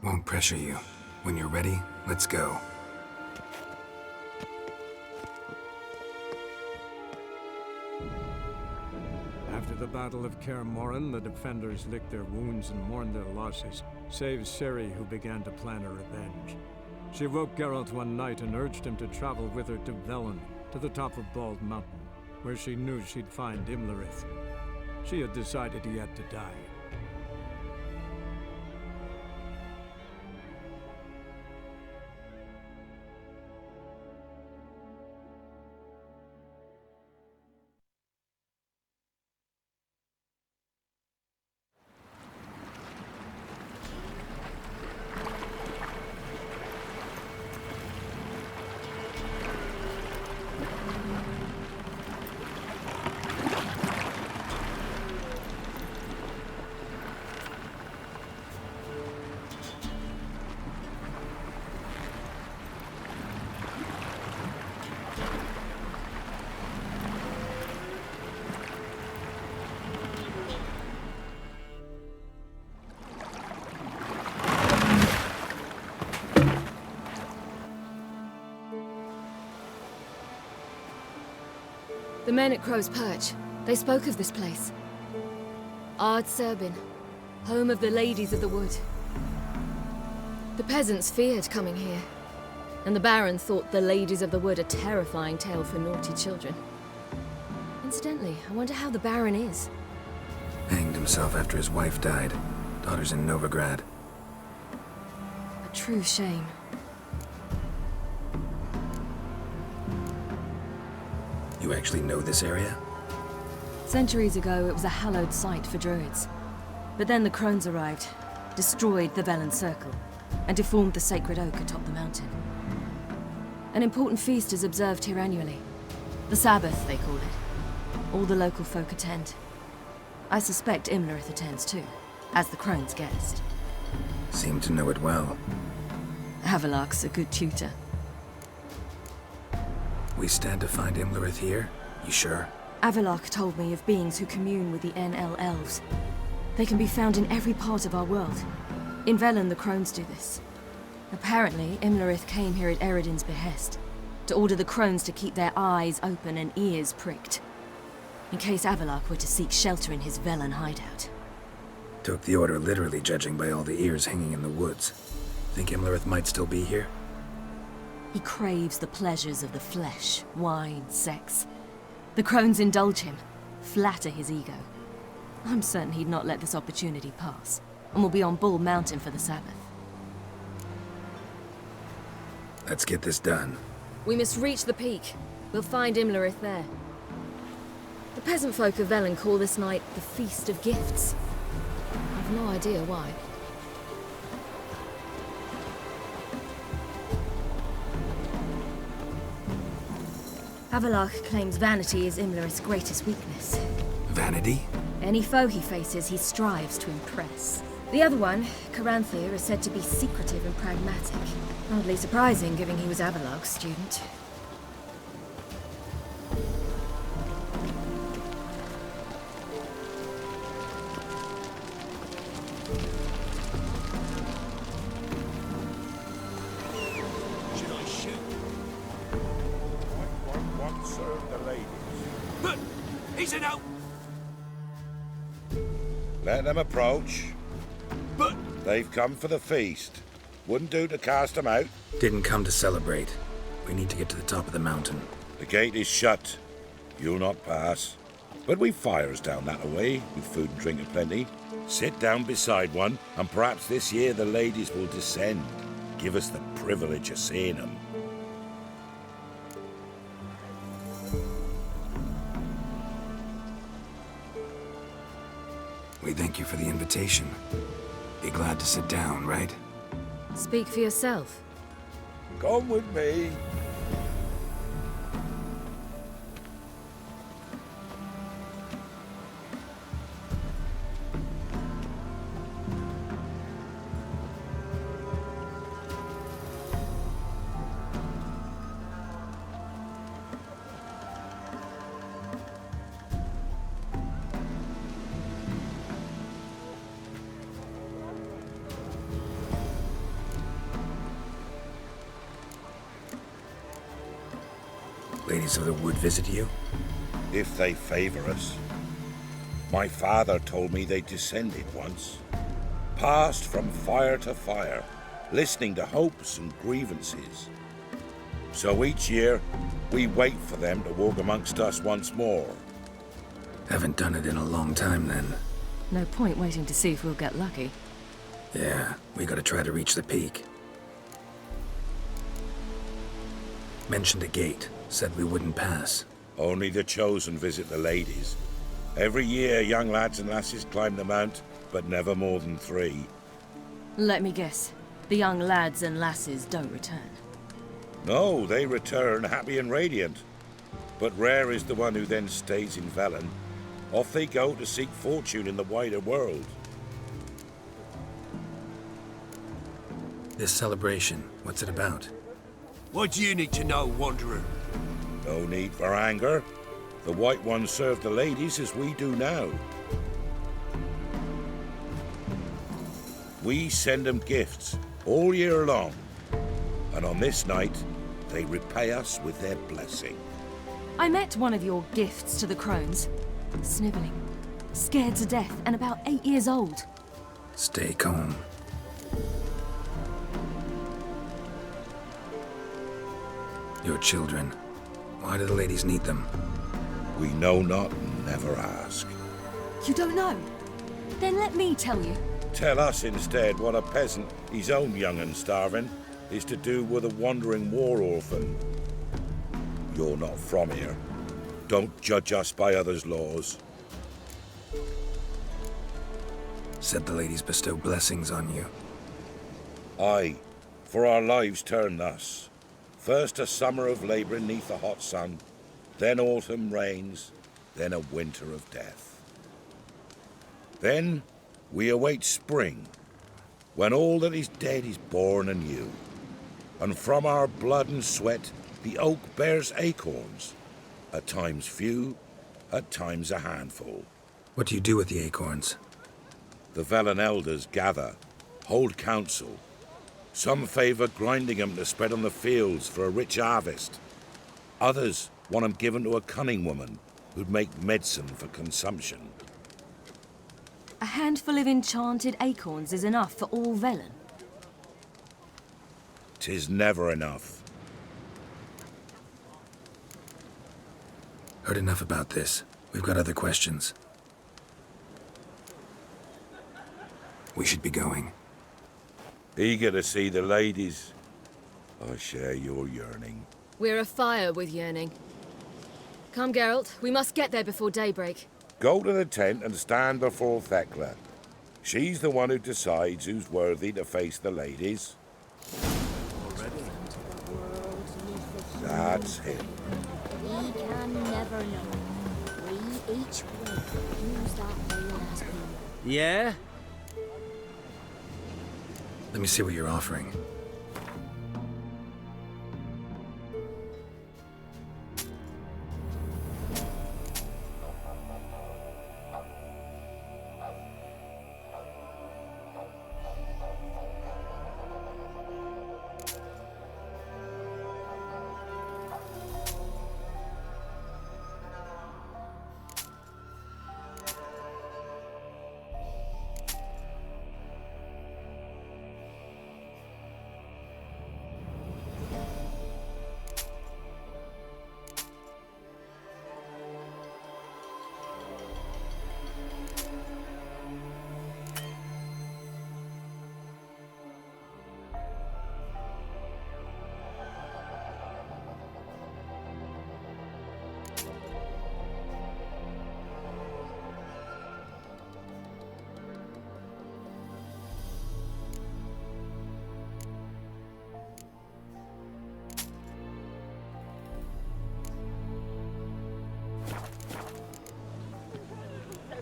Won't pressure you. When you're ready, let's go. After the Battle of Kaer Morhen, the defenders licked their wounds and mourned their losses, save Ciri, who began to plan her revenge. She woke Geralt one night and urged him to travel with her to Velen, to the top of Bald Mountain, where she knew she'd find Imlerith. She had decided he had to die. The men at Crow's Perch, they spoke of this place. Ard Serbin, home of the Ladies of the Wood. The peasants feared coming here, and the Baron thought the Ladies of the Wood a terrifying tale for naughty children. Incidentally, I wonder how the Baron is. Hanged himself after his wife died. Daughter's in Novigrad. A true shame. You actually know this area? Centuries ago, it was a hallowed site for druids. But then the crones arrived, destroyed the Velen Circle, and deformed the sacred oak atop the mountain. An important feast is observed here annually. The Sabbath, they call it. All the local folk attend. I suspect Imlerith attends too, as the crone's guest. Seem to know it well. Havelark's a good tutor. We stand to find Imlerith here? You sure? Avilark told me of beings who commune with the NL elves. They can be found in every part of our world. In Velen, the crones do this. Apparently, Imlerith came here at Eredin's behest, to order the crones to keep their eyes open and ears pricked, in case Avilark were to seek shelter in his Velen hideout. Took the order literally, judging by all the ears hanging in the woods. Think Imlerith might still be here? He craves the pleasures of the flesh, wine, sex. The crones indulge him, flatter his ego. I'm certain he'd not let this opportunity pass, and will be on Bull Mountain for the Sabbath. Let's get this done. We must reach the peak. We'll find Imlerith there. The peasant folk of Velen call this night the Feast of Gifts. I've no idea why. Avalach claims vanity is Imlerith's greatest weakness. Vanity? Any foe he faces, he strives to impress. The other one, Caranthir, is said to be secretive and pragmatic. Hardly surprising, given he was Avalach's student. Should I shoot? One serve the ladies. Look! He's an out! Let them approach. But they've come for the feast. Wouldn't do to cast them out. Didn't come to celebrate. We need to get to the top of the mountain. The gate is shut. You'll not pass. But we've fires down that way, with food and drink aplenty. Sit down beside one, and perhaps this year the ladies will descend. Give us the privilege of seeing them. We thank you for the invitation. Be glad to sit down, right? Speak for yourself. Come with me. Ladies of the Wood visit you? If they favor us. My father told me they descended once. Passed from fire to fire, listening to hopes and grievances. So each year, we wait for them to walk amongst us once more. Haven't done it in a long time, then. No point waiting to see if we'll get lucky. Yeah, we gotta try to reach the peak. Mentioned a gate. Said we wouldn't pass. Only the chosen visit the ladies. Every year, young lads and lasses climb the mount, but never more than 3. Let me guess. The young lads and lasses don't return. No, they return happy and radiant. But rare is the one who then stays in Velen. Off they go to seek fortune in the wider world. This celebration, what's it about? What do you need to know, Wanderer? No need for anger. The White Ones serve the ladies as we do now. We send them gifts all year long. And on this night, they repay us with their blessing. I met one of your gifts to the crones. Snivelling, scared to death, and about 8 years old. Stay calm. Your children. Why do the ladies need them? We know not and never ask. You don't know? Then let me tell you. Tell us instead what a peasant, his own young and starving, is to do with a wandering war orphan. You're not from here. Don't judge us by others' laws. Said the ladies bestow blessings on you. Aye, for our lives turn thus. First a summer of labouring neath the hot sun, then autumn rains, then a winter of death. Then we await spring, when all that is dead is born anew. And from our blood and sweat the oak bears acorns, at times few, at times a handful. What do you do with the acorns? The Velen elders gather, hold council. Some favour grinding them to spread on the fields for a rich harvest. Others want them given to a cunning woman who'd make medicine for consumption. A handful of enchanted acorns is enough for all Velen. 'Tis never enough. Heard enough about this. We've got other questions. We should be going. Eager to see the ladies. I share your yearning. We're afire with yearning. Come, Geralt. We must get there before daybreak. Go to the tent and stand before Thekla. She's the one who decides who's worthy to face the ladies. That's him. We can never know. We each will use that veil as we Yeah? Let me see what you're offering.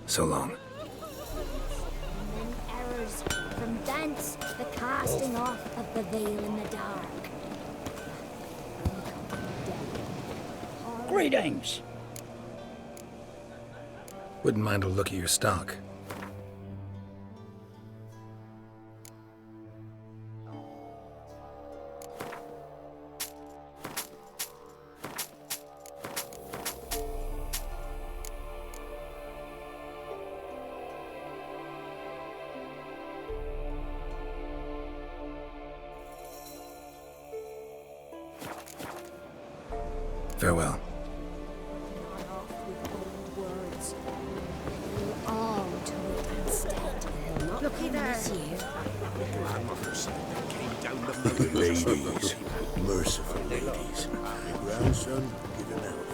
So long. and errors from thence the casting off of the veil in the dark. Greetings. Wouldn't mind a look at your stock. Farewell. Looky there. The ladies. Merciful ladies. Your grandson, give him help.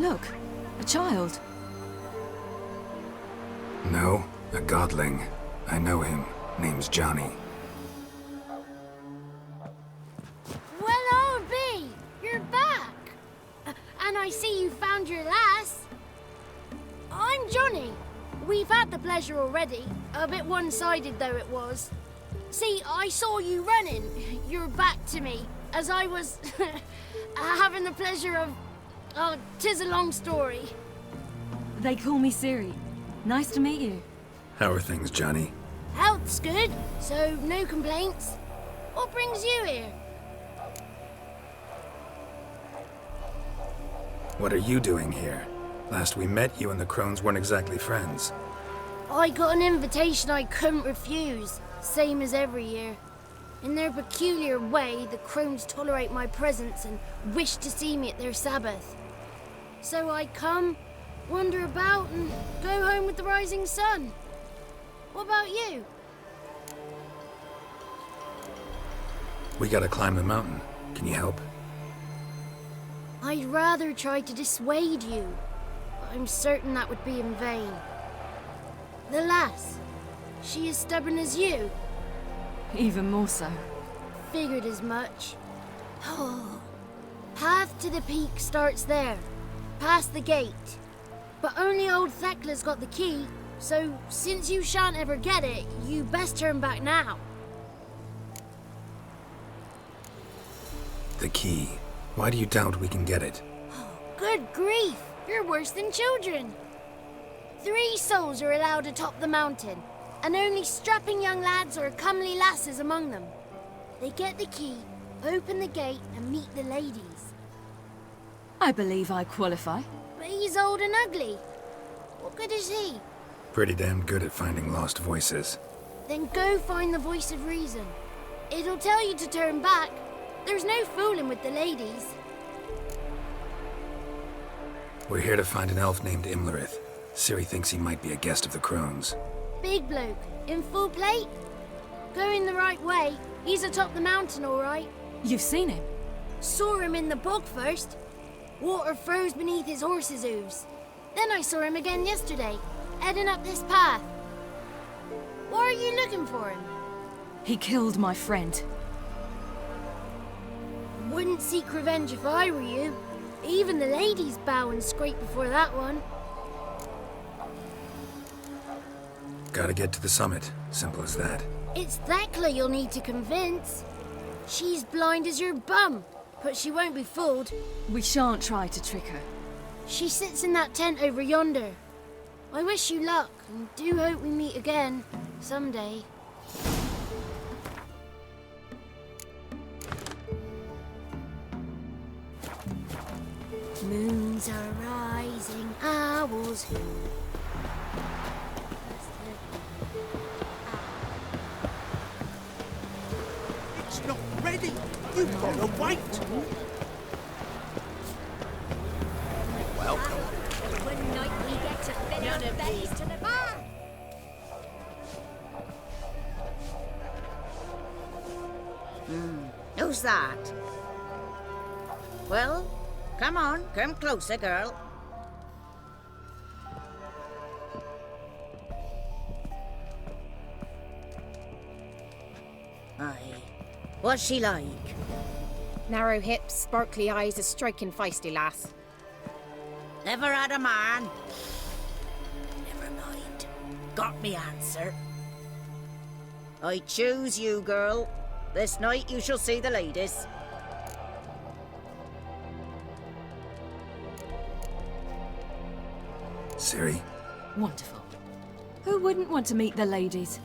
Look, a child. No, a godling. I know him. Name's Johnny. Well, old B, you're back. And I see you found your lass. I'm Johnny. We've had the pleasure already. A bit one-sided though it was. See, I saw you running. Your back to me. As I was having the pleasure of... Oh, 'tis a long story. They call me Ciri. Nice to meet you. How are things, Johnny? Health's good, so no complaints. What brings you here? What are you doing here? Last we met, you and the crones weren't exactly friends. I got an invitation I couldn't refuse, same as every year. In their peculiar way, the crones tolerate my presence and wish to see me at their Sabbath. So I come, wander about, and go home with the rising sun. What about you? We gotta climb the mountain. Can you help? I'd rather try to dissuade you. I'm certain that would be in vain. The lass, she as stubborn as you? Even more so. Figured as much. Path to the peak starts there, past the gate. But only old Thekla's got the key, so since you shan't ever get it, you best turn back now. The key. Why do you doubt we can get it? Good grief, you're worse than children. 3 souls are allowed atop the mountain, and only strapping young lads or comely lasses among them. They get the key, open the gate, and meet the ladies. I believe I qualify. But he's old and ugly. What good is he? Pretty damn good at finding lost voices. Then go find the voice of reason. It'll tell you to turn back. There's no fooling with the ladies. We're here to find an elf named Imlerith. Ciri thinks he might be a guest of the crones. Big bloke, in full plate? Going the right way. He's atop the mountain, all right. You've seen him? Saw him in the bog first. Water froze beneath his horse's hooves. Then I saw him again yesterday, heading up this path. Why are you looking for him? He killed my friend. Wouldn't seek revenge if I were you. Even the ladies bow and scrape before that one. Gotta get to the summit. Simple as that. It's Thekla you'll need to convince. She's blind as your bum, but she won't be fooled. We shan't try to trick her. She sits in that tent over yonder. I wish you luck, and do hope we meet again, someday. Moons are rising, owls who... It's not ready! You've got to wait! Welcome. One night we get to fit our bellies to the bar. Who's that? Well, come on, come closer, girl. Aye. What's she like? Narrow hips, sparkly eyes, a striking feisty lass. Never had a man. Never mind. Got me answer. I choose you, girl. This night you shall see the ladies. Ciri? Wonderful. Who wouldn't want to meet the ladies?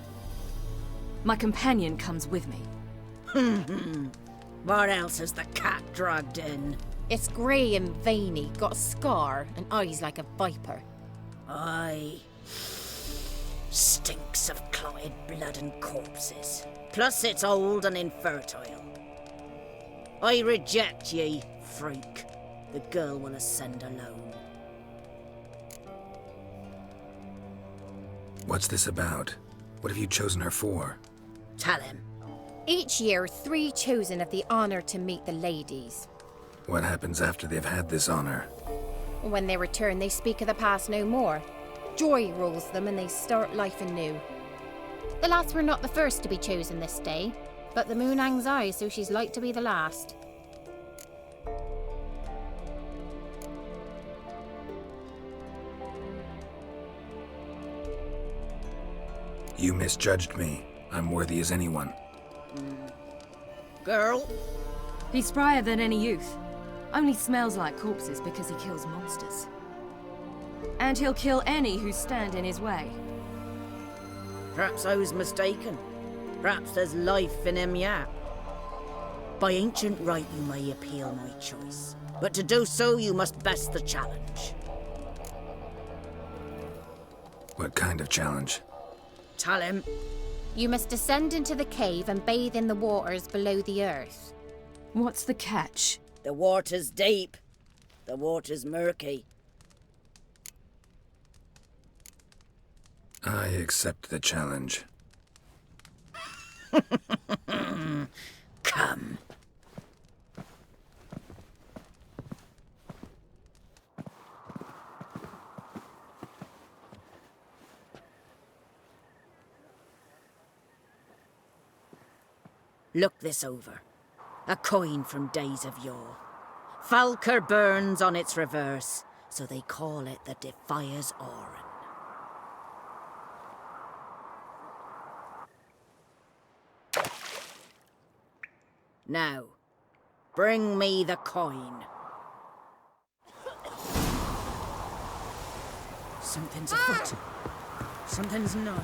My companion comes with me. What else has the cat dragged in? It's grey and veiny, got a scar, and eyes like a viper. Aye. Stinks of clotted blood and corpses. Plus it's old and infertile. I reject ye, freak. The girl will ascend alone. What's this about? What have you chosen her for? Tell him. Each year, 3 chosen have the honour to meet the ladies. What happens after they've had this honor? When they return, they speak of the past no more. Joy rules them and they start life anew. The lads were not the first to be chosen this day, but the moon hangs high, so she's like to be the last. You misjudged me. I'm worthy as anyone. Girl? He's sprier than any youth. Only smells like corpses because he kills monsters. And he'll kill any who stand in his way. Perhaps I was mistaken. Perhaps there's life in him yet. By ancient right you may appeal my choice, but to do so you must best the challenge. What kind of challenge? Tell him. You must descend into the cave and bathe in the waters below the earth. What's the catch? The water's deep. The water's murky. I accept the challenge. Come. Look this over. A coin from days of yore. Falker burns on its reverse, so they call it the Defier's Oran. Now, bring me the coin. Something's afoot. Something's nigh.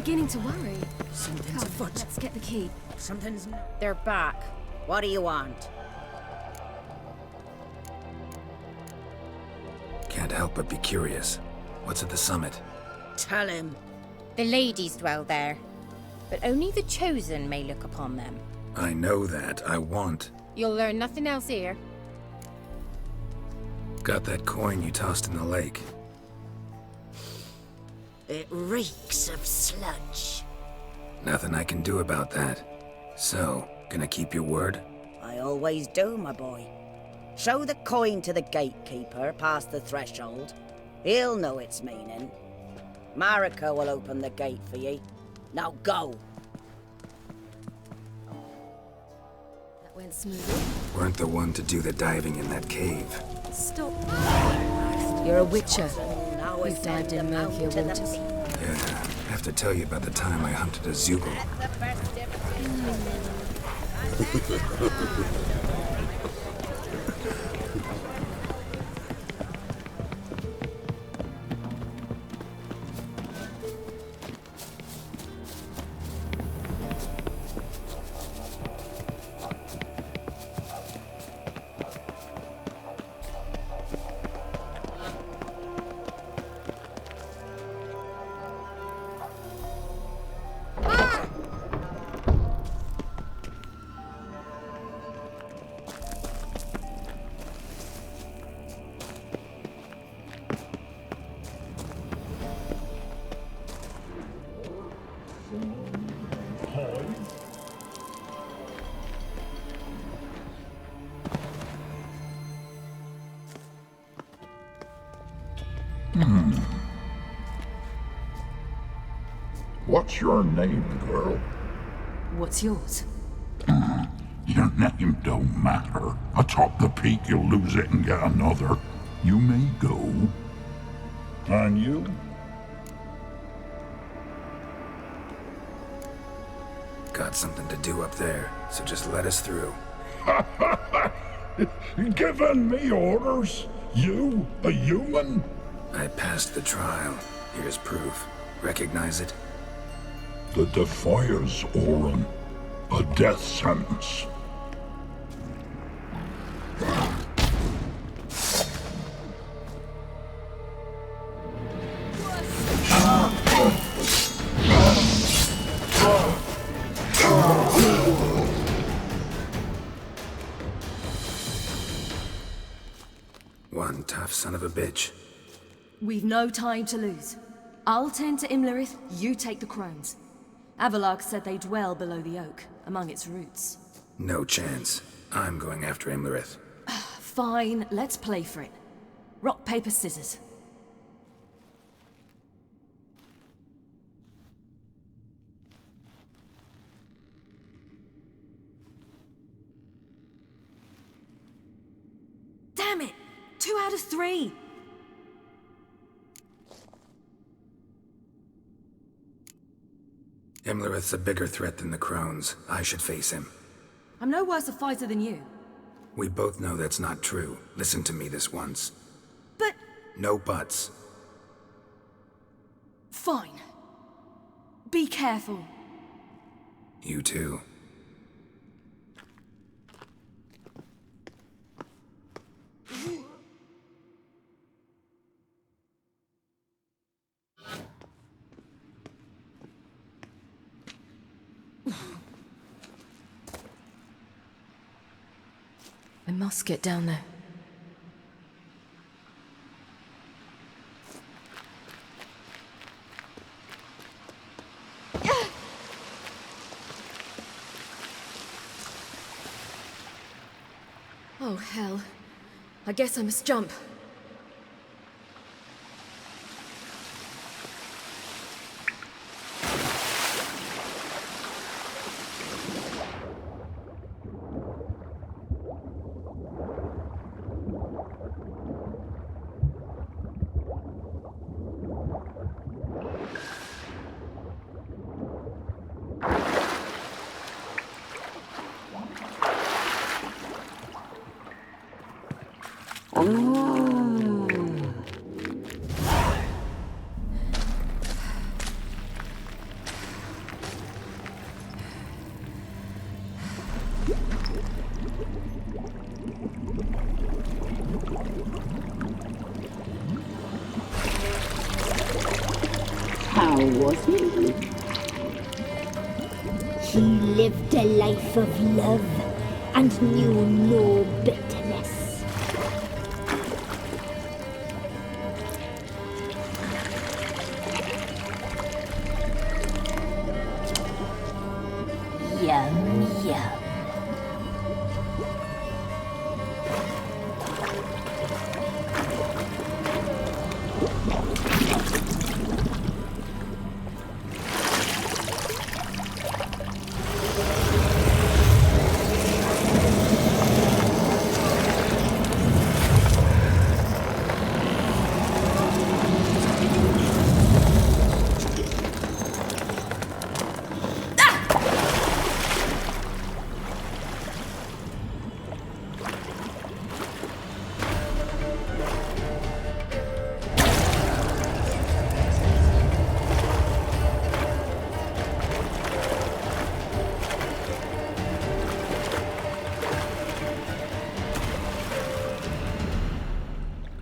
beginning to worry. Something's afoot. Let's get the key. Something's... They're back. What do you want? Can't help but be curious. What's at the summit? Tell him. The ladies dwell there, but only the chosen may look upon them. I know that. I want. You'll learn nothing else here. Got that coin you tossed in the lake. It reeks of sludge. Nothing I can do about that. So, gonna keep your word? I always do, my boy. Show the coin to the gatekeeper past the threshold. He'll know its meaning. Mariko will open the gate for ye. Now go. That went smoothly. Weren't the one to do the diving in that cave. Stop. You're a witcher. You've dived in murkier waters. Yeah, I have to tell you about the time I hunted a Zugel. What's your name, girl? What's yours? Your name don't matter. Atop the peak, you'll lose it and get another. You may go. And you? Got something to do up there, so just let us through. Giving me orders? You, a human? I passed the trial. Here's proof. Recognize it? The Defier's Orin. A death sentence. One tough son of a bitch. We've no time to lose. I'll tend to Imlerith, you take the crones. Avalark said they dwell below the oak, among its roots. No chance. I'm going after Imlerith. Fine, let's play for it. Rock, paper, scissors. Damn it! 2 out of 3! Imlerith's a bigger threat than the crones. I should face him. I'm no worse a fighter than you. We both know that's not true. Listen to me this once. But... No buts. Fine. Be careful. You too. I must get down there. Oh, hell. I guess I must jump. Oh. was he? He lived a life of love and knew no bitterness. Yum, yum.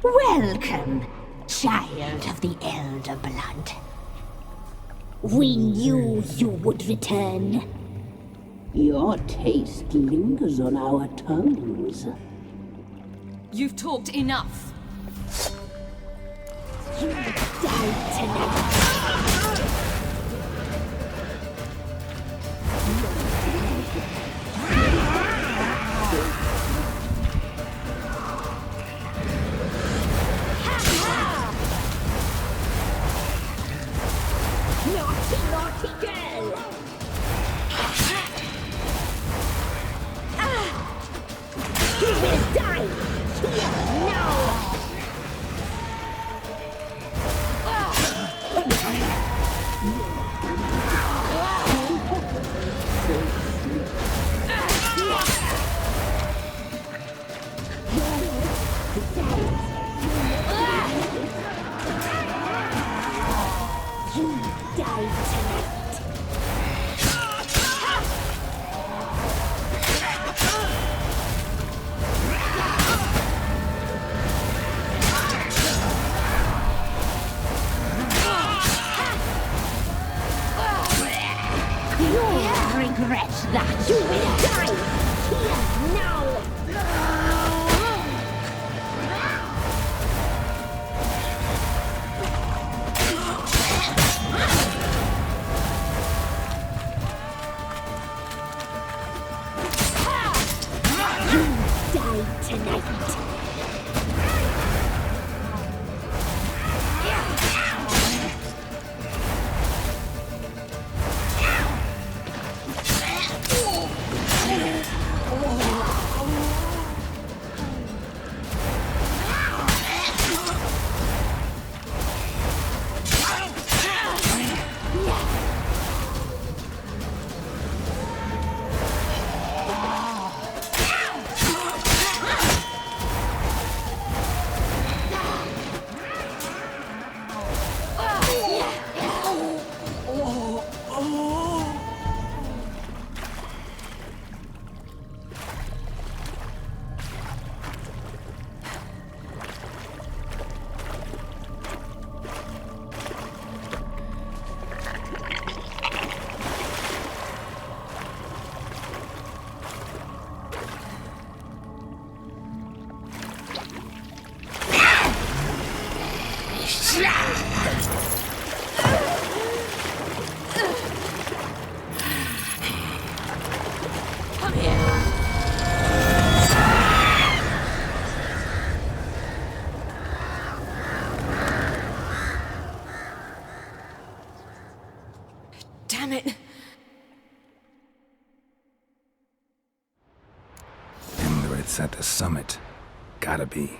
Welcome, child of the Elder Blood. We knew you would return. Your taste lingers on our tongues. You've talked enough. You die tonight. Naughty girl! You will die! Here, now! Regret that. You will die! Here, now! You die tonight! Damn it! It's at the summit. Gotta be.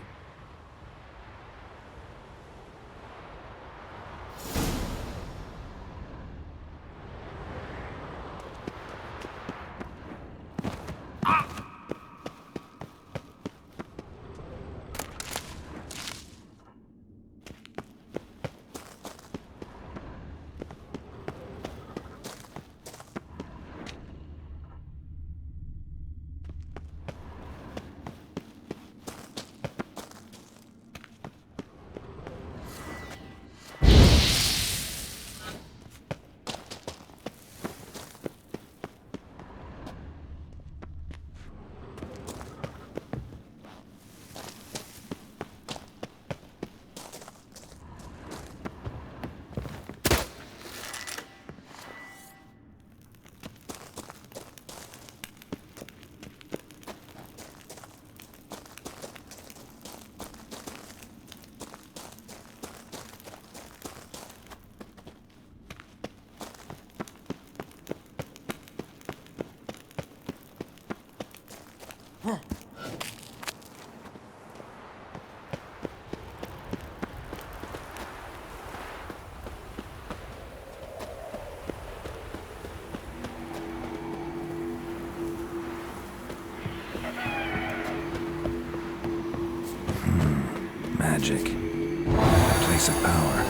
magic. A place of power.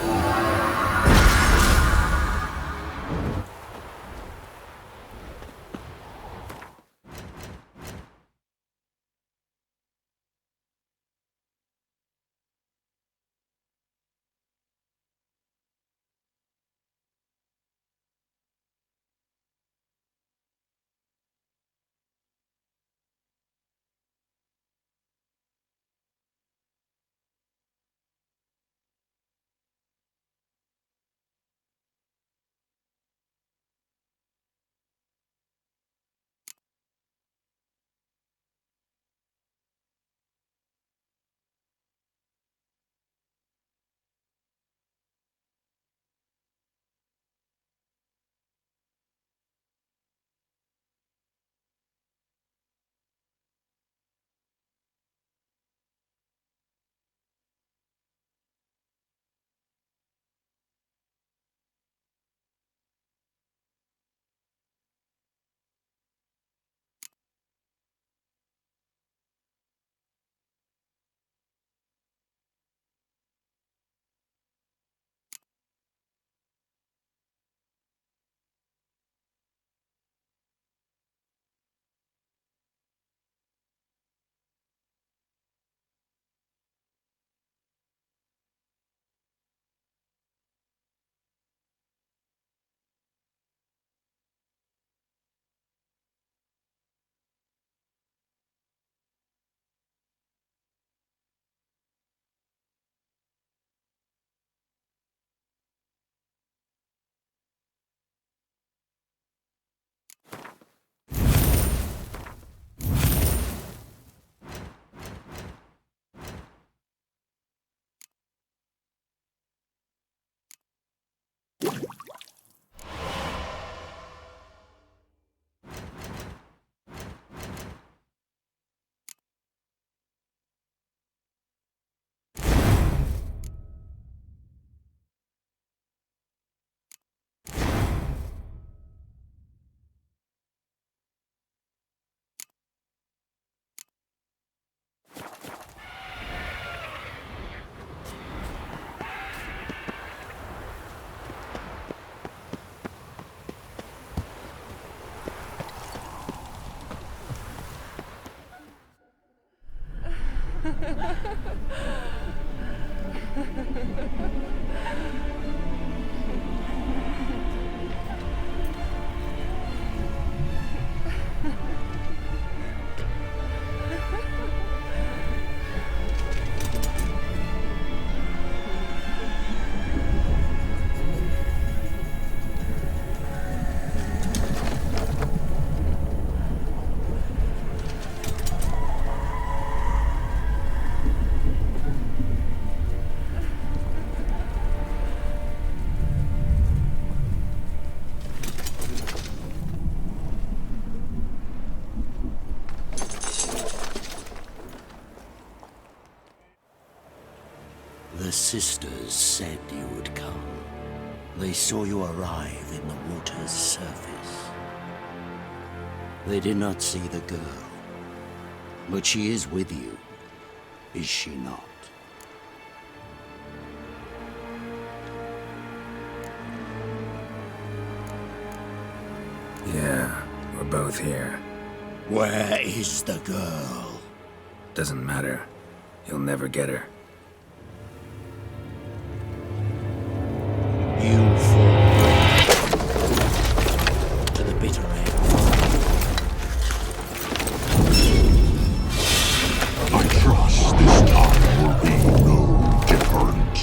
The sisters said you would come. They saw you arrive in the water's surface. They did not see the girl. But she is with you, is she not? Yeah, we're both here. Where is the girl? Doesn't matter. You'll never get her. You fall to the bitter end. I trust this time will be no different.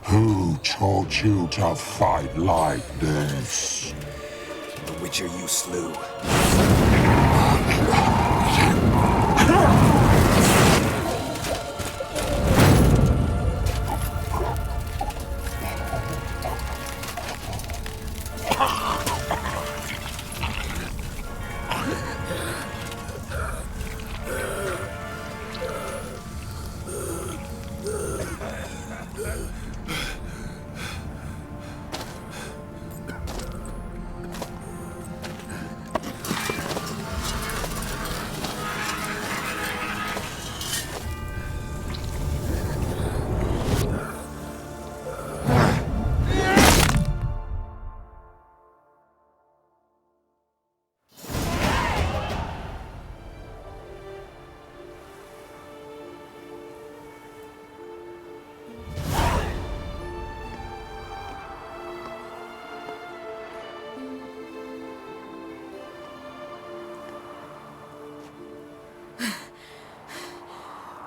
Who taught you to fight like this? The Witcher you slew.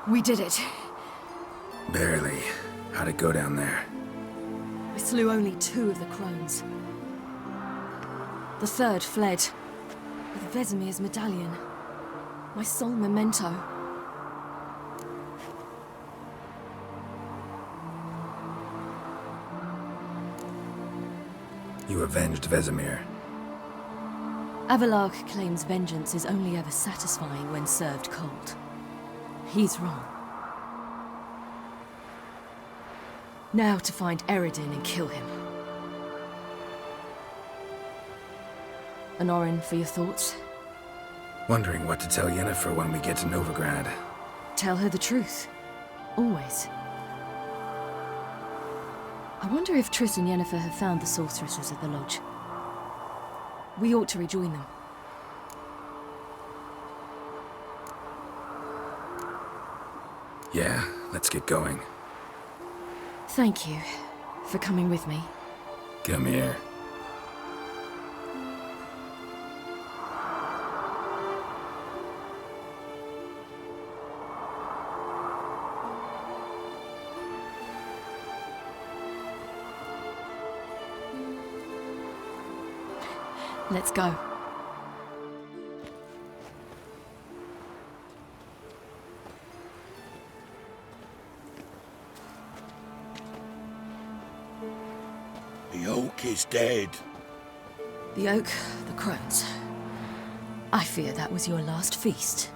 We did it. Barely. How'd it go down there? We slew only 2 of the crones. The third fled with Vesemir's medallion, my sole memento. You avenged Vesemir. Avalark claims vengeance is only ever satisfying when served cold. He's wrong. Now to find Eredin and kill him. An Orin for your thoughts? Wondering what to tell Yennefer when we get to Novigrad. Tell her the truth. Always. I wonder if Triss and Yennefer have found the sorceresses at the lodge. We ought to rejoin them. Yeah, let's get going. Thank you for coming with me. Come here. Let's go. The oak is dead. The oak, the crones. I fear that was your last feast.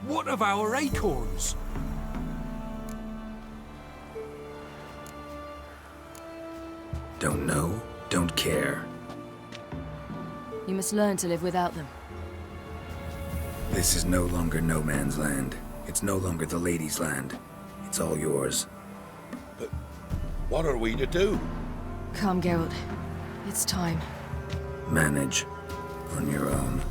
What of our acorns? Don't know, don't care. You must learn to live without them. This is no longer no man's land. It's no longer the lady's land. It's all yours. But what are we to do? Come, Geralt. It's time. Manage on your own.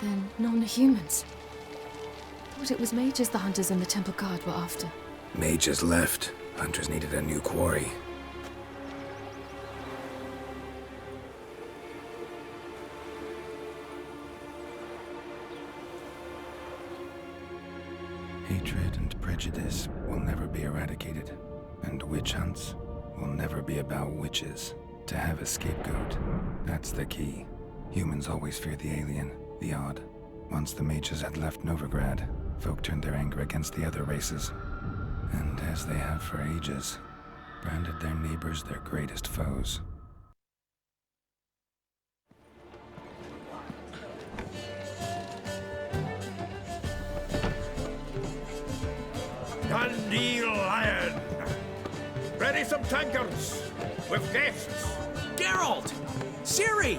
Then non-humans. Thought it was mages the hunters and the temple guard were after. Mages left. Hunters needed a new quarry. Hatred and prejudice will never be eradicated. And witch hunts will never be about witches. To have a scapegoat, that's the key. Humans always fear the alien, the odd, Once the mages had left Novigrad, folk turned their anger against the other races. And as they have for ages, branded their neighbors their greatest foes. Dandelion! Ready some tankards with guests. Geralt! Ciri!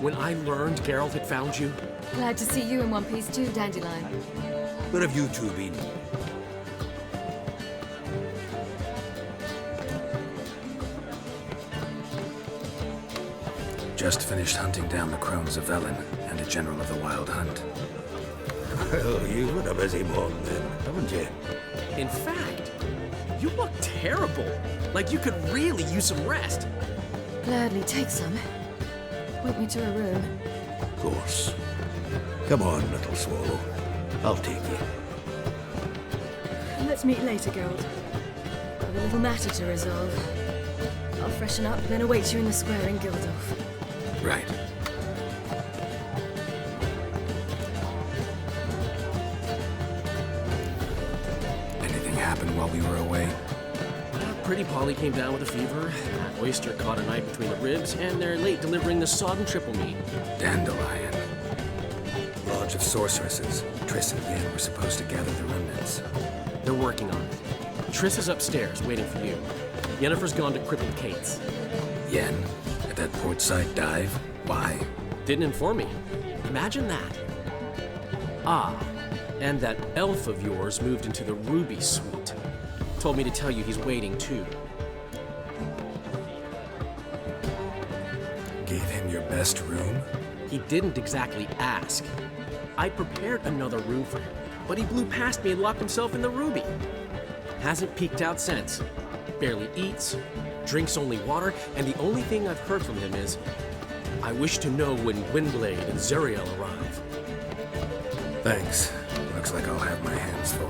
When I learned Geralt had found you... Glad to see you in one piece too, Dandelion. Where have you two been? Just finished hunting down the crones of Velen and a general of the Wild Hunt. Well, you've been a busy morning then, haven't you? In fact, you look terrible. Like you could really use some rest. Gladly take some. Point me to a room. Of course. Come on, little swallow. I'll take you. Let's meet later, Geralt. Got a little matter to resolve. I'll freshen up, then await you in the square in Gildorf. Right. Anything happened while we were away? Pretty Polly came down with a fever. Oyster caught a knife between the ribs, and they're late delivering the sodden triple meat. Dandelion. Lodge of sorceresses. Triss and Yen were supposed to gather the remnants. They're working on it. Triss is upstairs, waiting for you. Yennefer's gone to crippled Kate's. Yen? At that portside dive? Why? Didn't inform me. Imagine that. Ah, and that elf of yours moved into the Ruby Suite. Told me to tell you he's waiting too. Gave him your best room? He didn't exactly ask. I prepared another room for him, but he blew past me and locked himself in the Ruby. Hasn't peeked out since. Barely eats, drinks only water, and the only thing I've heard from him is, I wish to know when Windblade and Zuriel arrive. Thanks. Looks like I'll have my hands full.